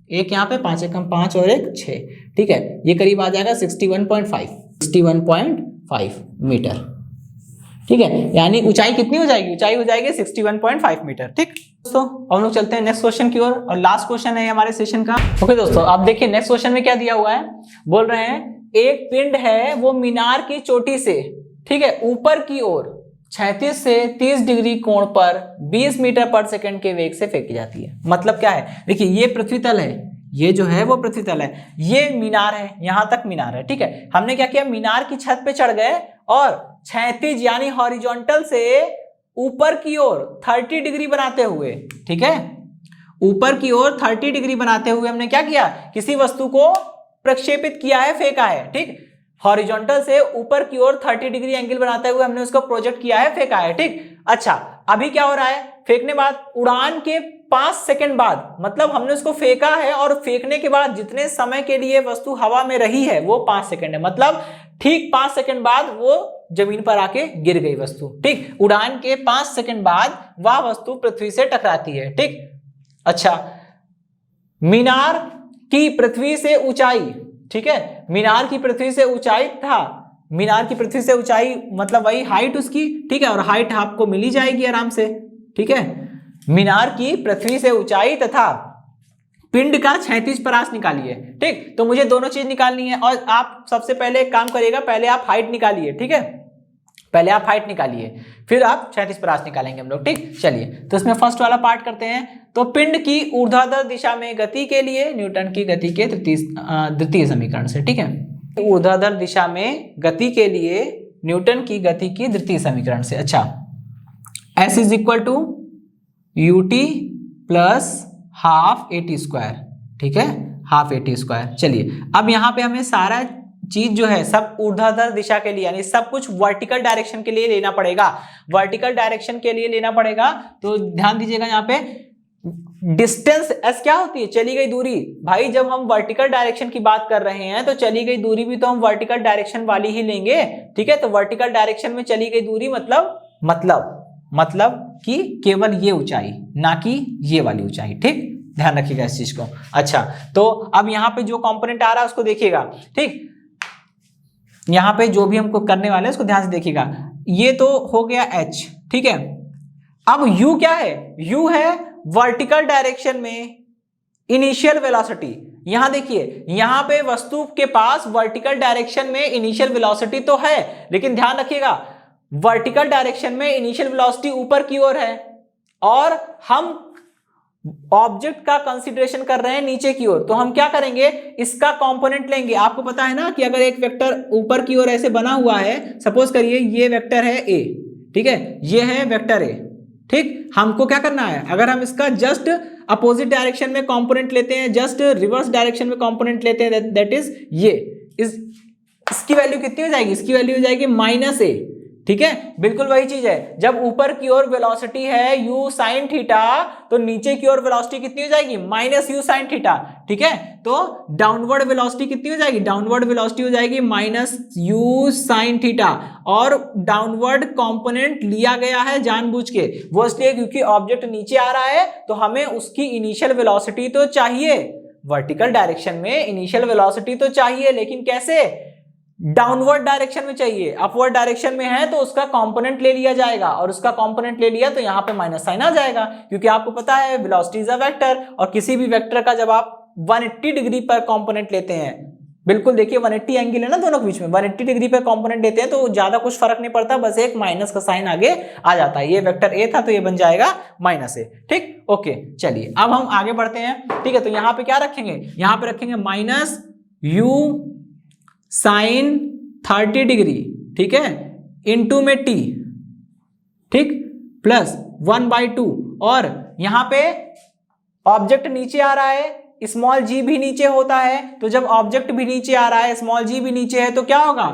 एक यहाँ पे 5 1 5 और 1 6, ठीक है, ये करीब आ जाएगा 61.5 मीटर, ठीक है, यानी ऊंचाई कितनी हो जाएगी, ऊंचाई हो जाएगी 61.5 मीटर, ठीक। दोस्तों हम लोग चलते हैं नेक्स्ट क्वेश्चन की ओर, और लास्ट क्वेश्चन है हमारे सेशन का। ओके दोस्तों आप देखिए नेक्स्ट क्वेश्चन में क्या दिया हुआ है, बोल रहे हैं एक पिंड है वो मीनार की चोटी से, ठीक है, ऊपर की ओर 36 से 30 डिग्री कोण पर 20 मीटर पर सेकंड के वेग से फेंकी जाती है। मतलब क्या है, देखिए ये पृथ्वी तल है, ये जो है वो पृथ्वी तल है, ये मीनार है, यहां तक मीनार है, ठीक है। हमने क्या किया, मीनार की छत पे चढ़ गए और 36 यानी हॉरिजॉन्टल से ऊपर की ओर 30 डिग्री बनाते हुए, ठीक है, ऊपर की ओर 30 डिग्री बनाते हुए हमने क्या किया, किसी वस्तु को प्रक्षेपित किया है, फेंका है, ठीक, हॉरिजॉन्टल से ऊपर की ओर 30 डिग्री एंगल बनाते हुए हमने उसको प्रोजेक्ट किया है, फेंका है, ठीक। अच्छा अभी क्या हो रहा है, फेंकने बाद उड़ान के 5 सेकंड बाद, मतलब हमने उसको फेंका है और फेंकने के बाद जितने समय के लिए वस्तु हवा में रही है वो 5 सेकंड है, मतलब ठीक 5 सेकंड बाद वो जमीन पर आके गिर गई वस्तु, ठीक। उड़ान के 5 सेकंड बाद वह वस्तु पृथ्वी से टकराती है, ठीक। अच्छा मीनार की पृथ्वी से ऊंचाई, ठीक है, मीनार की पृथ्वी से ऊंचाई था, मीनार की पृथ्वी से ऊंचाई मतलब वही हाइट उसकी, ठीक है, और हाइट आपको मिल ही जाएगी आराम से, ठीक है। मीनार की पृथ्वी से ऊंचाई तथा पिंड का 36 परास निकालिए, ठीक। तो मुझे दोनों चीज निकालनी है और आप सबसे पहले एक काम करिएगा, पहले आप हाइट निकालिए, ठीक है, पहले आप हाइट निकालिए फिर आप 36 परास निकालेंगे हम लोग, ठीक। चलिए तो इसमें फर्स्ट वाला पार्ट करते हैं। तो पिंड की ऊर्ध्वाधर दिशा में गति के लिए न्यूटन की गति के द्वितीय समीकरण से, ठीक है, ऊर्ध्वाधर दिशा में गति के लिए न्यूटन की गति की द्वितीय समीकरण से। अच्छा S is equal to ut plus half AT², ठीक है, हाफ AT²। चलिए अब यहाँ पे हमें सारा चीज जो है सब ऊर्ध्वाधर दिशा के लिए, यानी सब कुछ वर्टिकल डायरेक्शन के लिए लेना पड़ेगा, वर्टिकल डायरेक्शन के लिए लेना पड़ेगा। तो ध्यान दीजिएगा यहाँ पे डिस्टेंस S क्या होती है, चली गई दूरी। भाई जब हम वर्टिकल डायरेक्शन की बात कर रहे हैं तो चली गई दूरी भी तो हम वर्टिकल डायरेक्शन वाली ही लेंगे, ठीक है। तो वर्टिकल डायरेक्शन में चली गई दूरी मतलब कि केवल ये ऊंचाई, ना कि ये वाली ऊंचाई, ठीक, ध्यान रखिएगा इस चीज को। अच्छा तो अब यहाँ पे जो कंपोनेंट आ रहा है उसको देखिएगा, ठीक, यहाँ पे जो भी हमको करने वाले हैं उसको ध्यान से देखिएगा। ये तो हो गया h, ठीक है। अब u क्या है, u है वर्टिकल डायरेक्शन में इनिशियल वेलोसिटी। यहां देखिए यहां पे वस्तु के पास वर्टिकल डायरेक्शन में इनिशियल वेलोसिटी तो है, लेकिन ध्यान रखिएगा वर्टिकल डायरेक्शन में इनिशियल वेलोसिटी ऊपर की ओर है और हम ऑब्जेक्ट का कंसीडरेशन कर रहे हैं नीचे की ओर, तो हम क्या करेंगे, इसका कंपोनेंट लेंगे। आपको पता है ना कि अगर एक वेक्टर ऊपर की ओर ऐसे बना हुआ है, सपोज करिए ये वेक्टर है ए, ठीक है, ये है वेक्टर ए, ठीक, हमको क्या करना है, अगर हम इसका जस्ट अपोजिट डायरेक्शन में कंपोनेंट लेते हैं, जस्ट रिवर्स डायरेक्शन में कंपोनेंट लेते हैं, दैट इज ये इसकी वैल्यू कितनी हो जाएगी, इसकी वैल्यू हो जाएगी -a, ठीक है, बिल्कुल वही चीज है। जब ऊपर की ओर वेलोसिटी है u sin थीटा, तो नीचे की ओर वेलोसिटी कितनी हो जाएगी, -u sin थीटा, ठीक है। तो डाउनवर्ड वेलोसिटी कितनी हो जाएगी, डाउनवर्ड वेलोसिटी हो जाएगी -u sin थीटा, और डाउनवर्ड कंपोनेंट लिया गया है जानबूझ के, वो इसलिए क्योंकि ऑब्जेक्ट नीचे आ रहा है, तो हमें उसकी इनिशियल वेलोसिटी तो चाहिए, वर्टिकल डायरेक्शन में इनिशियल वेलोसिटी तो चाहिए, लेकिन कैसे, डाउनवर्ड डायरेक्शन में चाहिए। अपवर्ड डायरेक्शन में है तो उसका कंपोनेंट ले लिया जाएगा, और उसका कंपोनेंट ले लिया तो यहां पे माइनस साइन आ जाएगा, क्योंकि आपको पता है वेलोसिटी इज अ वेक्टर, और किसी भी वेक्टर का जब आप 180 डिग्री पर कंपोनेंट लेते हैं, बिल्कुल देखिए 180 एंगल है ना दोनों के बीच में, 180 डिग्री पर कंपोनेंट लेते हैं तो ज्यादा कुछ फर्क नहीं पड़ता, बस एक माइनस का साइन आगे आ जाता है। ये वेक्टर ए था तो ये बन जाएगा -a, ठीक, ओके। चलिए अब हम आगे बढ़ते हैं, ठीक है। तो यहां पे क्या रखेंगे, यहां पे रखेंगे -u sin 30 डिग्री, ठीक है, इंटू में t, ठीक, प्लस 1/2, और यहां पे ऑब्जेक्ट नीचे आ रहा है, स्मॉल g भी नीचे होता है, तो जब ऑब्जेक्ट भी नीचे आ रहा है, स्मॉल g भी नीचे है, तो क्या होगा,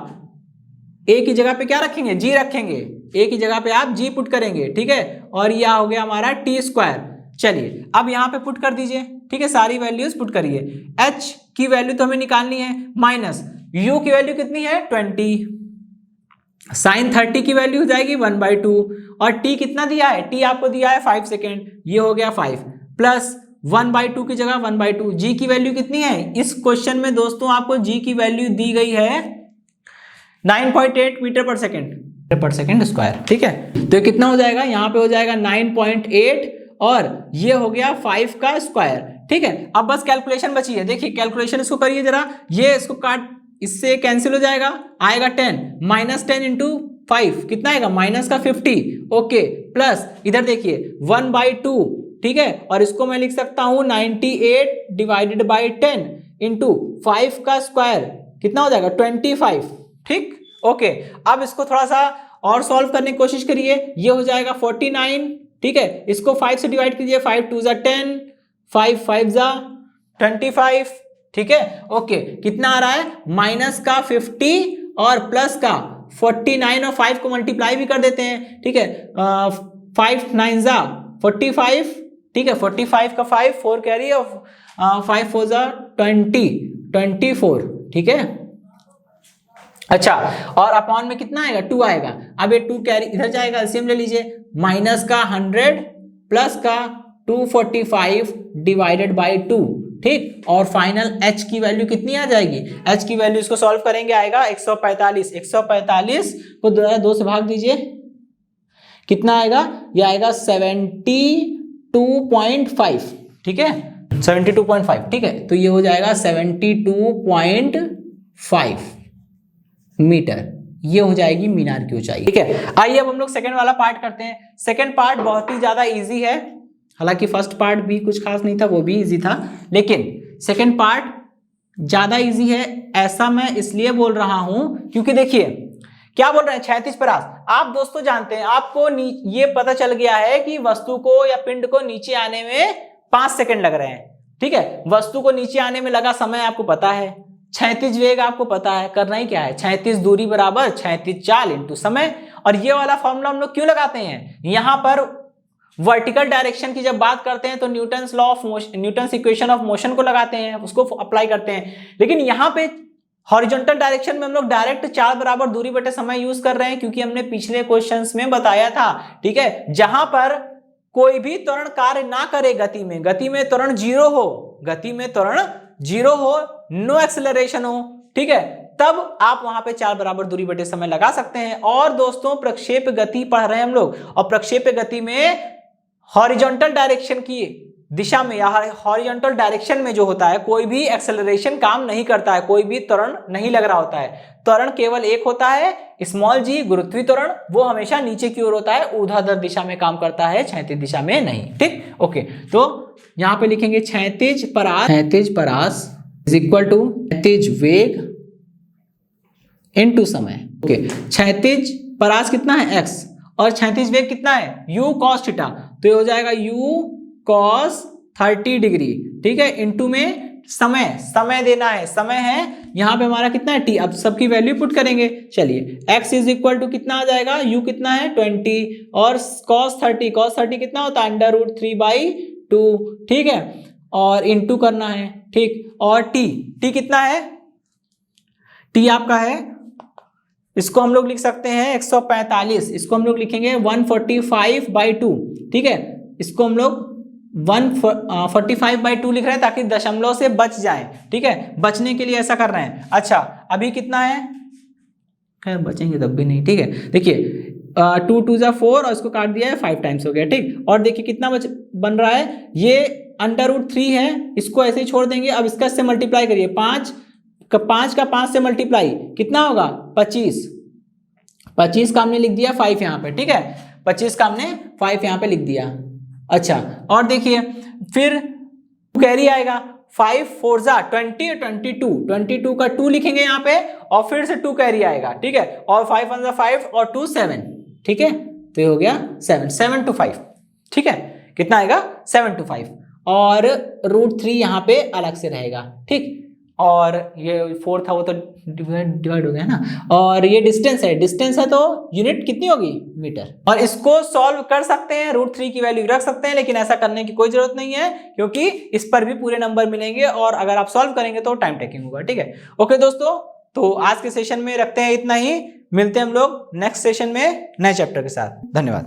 a की जगह पे क्या रखेंगे, g रखेंगे, a की जगह पे आप g पुट करेंगे, ठीक है, और यह हो गया हमारा t²। चलिए अब यहां पे पुट कर दीजिए, ठीक है, सारी वैल्यूज पुट करिए। h की वैल्यू तो हमें निकालनी है, माइनस u की वैल्यू कितनी है 20, sin 30 की वैल्यू हो जाएगी 1/2, और t कितना दिया है, t आपको दिया है 5 सेकेंड, ये हो गया 5, प्लस 1/2 की जगह 1/2, g की वैल्यू कितनी है, इस क्वेश्चन में दोस्तों आपको g की वैल्यू दी गई है 9.8 मीटर पर सेकेंड स्क्वायर, ठीक है। तो ये कितना हो जाएगा, यहाँ पे हो जाएगा 9.8, और ये हो गया 5 का स्क्वायर, ठीक है। अब बस कैलकुलेशन बची है, देखिए कैलकुलेशन इसको करिए जरा, ये इसको काट, इससे कैंसिल हो जाएगा, आएगा 10, -10 इंटू 5 कितना आएगा, माइनस का 50, ओके, प्लस इधर देखिए 1/2, ठीक है, और इसको मैं लिख सकता हूं 98 डिवाइडेड बाई 10 इंटू 5 का स्क्वायर कितना हो जाएगा 25, ठीक, ओके। अब इसको थोड़ा सा और सॉल्व करने की कोशिश करिए, ये हो जाएगा 49, ठीक है, इसको 5 से डिवाइड कीजिए, 5 2 10, 5 5 25, ठीक है, ओके। कितना आ रहा है, माइनस का 50 और प्लस का 49, और 5 को मल्टीप्लाई भी कर देते हैं, ठीक है, 5 9 45, ठीक है, 45 का 5 4 कैरी, और 5 4 24, ठीक है। अच्छा, और अपॉन में कितना आएगा, 2 आएगा, अब ये 2 कैरी इधर जाएगा, एलसीएम ले लीजिए, माइनस का 100 प्लस का 245 डिवाइडेड बाई 2, ठीक, और फाइनल h की वैल्यू कितनी आ जाएगी, h की वैल्यू इसको सॉल्व करेंगे आएगा 145, 145 को 2 से भाग दीजिए, कितना आएगा, ये आएगा 72.5, ठीक है, 72.5, ठीक है, तो ये हो जाएगा 72.5 मीटर, ये हो जाएगी मीनार की ऊंचाई, ठीक है। आइए अब हम लोग सेकंड वाला पार्ट करते हैं। सेकंड पार्ट बहुत ही ज्यादा इजी है, हालांकि फर्स्ट पार्ट भी कुछ खास नहीं था, वो भी इजी था, लेकिन सेकंड पार्ट ज्यादा इजी है। ऐसा मैं इसलिए बोल रहा हूं क्योंकि देखिए क्या बोल रहे हैं, क्षैतिज परास। आप दोस्तों जानते हैं, आपको ये पता चल गया है कि वस्तु को या पिंड को नीचे आने में 5 सेकंड लग रहे हैं, ठीक है। वस्तु को नीचे आने में लगा समय आपको पता है, क्षैतिज वेग आपको पता है, करना ही क्या है, क्षैतिज दूरी बराबर क्षैतिज चाल इंटू समय। और ये वाला फॉर्मूला हम लोग क्यों लगाते हैं, यहां पर वर्टिकल डायरेक्शन की जब बात करते हैं तो Newton's law of motion, Newton's equation of motion को लगाते हैं, उसको अप्लाई करते हैं। लेकिन यहाँ पे हॉरिजॉन्टल डायरेक्शन में हम लोग डायरेक्ट चाल बराबर दूरी बटे समय यूज कर रहे हैं, क्योंकि हमने पिछले क्वेश्चंस में बताया था, ठीक है, जहां पर कोई भी त्वरण कार्य ना करे गति में त्वरण 0 हो, गति में त्वरण 0 हो, नो एक्सेलरेशन हो, ठीक है, तब आप वहां पे चाल बराबर दूरी बटे समय लगा सकते हैं। और दोस्तों प्रक्षेप गति पढ़ रहे हैं हम लोग, और प्रक्षेप गति में हॉरिजॉन्टल डायरेक्शन की दिशा में या हॉरिजॉन्टल डायरेक्शन में जो होता है, कोई भी एक्सेलरेशन काम नहीं करता है, कोई भी त्वरण नहीं लग रहा होता है, त्वरण केवल एक होता है, स्मॉल जी, गुरुत्वीय त्वरण, वो हमेशा नीचे की ओर होता है, ऊर्ध्वाधर दिशा में काम करता है, क्षैतिज दिशा में नहीं, ठीक, ओके। तो यहाँ पे लिखेंगे क्षैतिज परास इज इक्वल टू क्षैतिज वेग इनटू समय। ओके, क्षैतिज परास कितना है x और क्षैतिज वेग कितना है u cos थीटा, तो ये हो जाएगा u cos 30 डिग्री, ठीक है, इनटू में समय देना है, समय है यहाँ पे हमारा कितना है t, अब सबकी वैल्यू पुट करेंगे। चलिए x इज इक्वल टू कितना आ जाएगा, u कितना है 20 और cos 30 कितना होता है √3/2, ठीक है, और इनटू करना है, ठीक, और t कितना है, t आपका है, इसको हम लोग लिख सकते हैं 145, इसको हम लोग लिखेंगे 145/2, ठीक है, इसको हम लोग 145/2 लिख रहे हैं ताकि दशमलव से बच जाए, ठीक है, बचने के लिए ऐसा कर रहे हैं। अच्छा अभी कितना है, खैर बचेंगे तब भी नहीं, ठीक है, देखिए 2 2 जा 4 और इसको काट दिया है 5 टाइम्स हो गया, ठीक, और देखिए कितना बन रहा है, ये √3 है, इसको ऐसे ही छोड़ देंगे। अब इसका इससे मल्टीप्लाई करिए, 5 का 5 से मल्टीप्लाई कितना होगा 25 का हमने लिख दिया 5 यहाँ पे, ठीक है, 25 का हमने 5 यहाँ पे लिख दिया। अच्छा और देखिए फिर कैरी आएगा, 5 4 जा 20 22 का 2 लिखेंगे यहाँ पे और फिर से 2 कैरी आएगा, ठीक है, और 5 1 जा 5 और 2 7, ठीक है, तो ये हो गया 7 to 5, ठीक है, कितना आएगा 7 to 5 और √3 यहाँ पे अलग से रहेगा, ठीक, और ये 4 था वो तो डिवाइड हो गया ना, और ये डिस्टेंस है तो यूनिट कितनी होगी मीटर, और इसको सॉल्व कर सकते हैं, √3 की वैल्यू रख सकते हैं, लेकिन ऐसा करने की कोई जरूरत नहीं है क्योंकि इस पर भी पूरे नंबर मिलेंगे और अगर आप सॉल्व करेंगे तो टाइम टेकिंग होगा, ठीक है। ओके दोस्तों, तो आज के सेशन में रखते हैं इतना ही, मिलते हैं हम लोग नेक्स्ट सेशन में नए चैप्टर के साथ। धन्यवाद।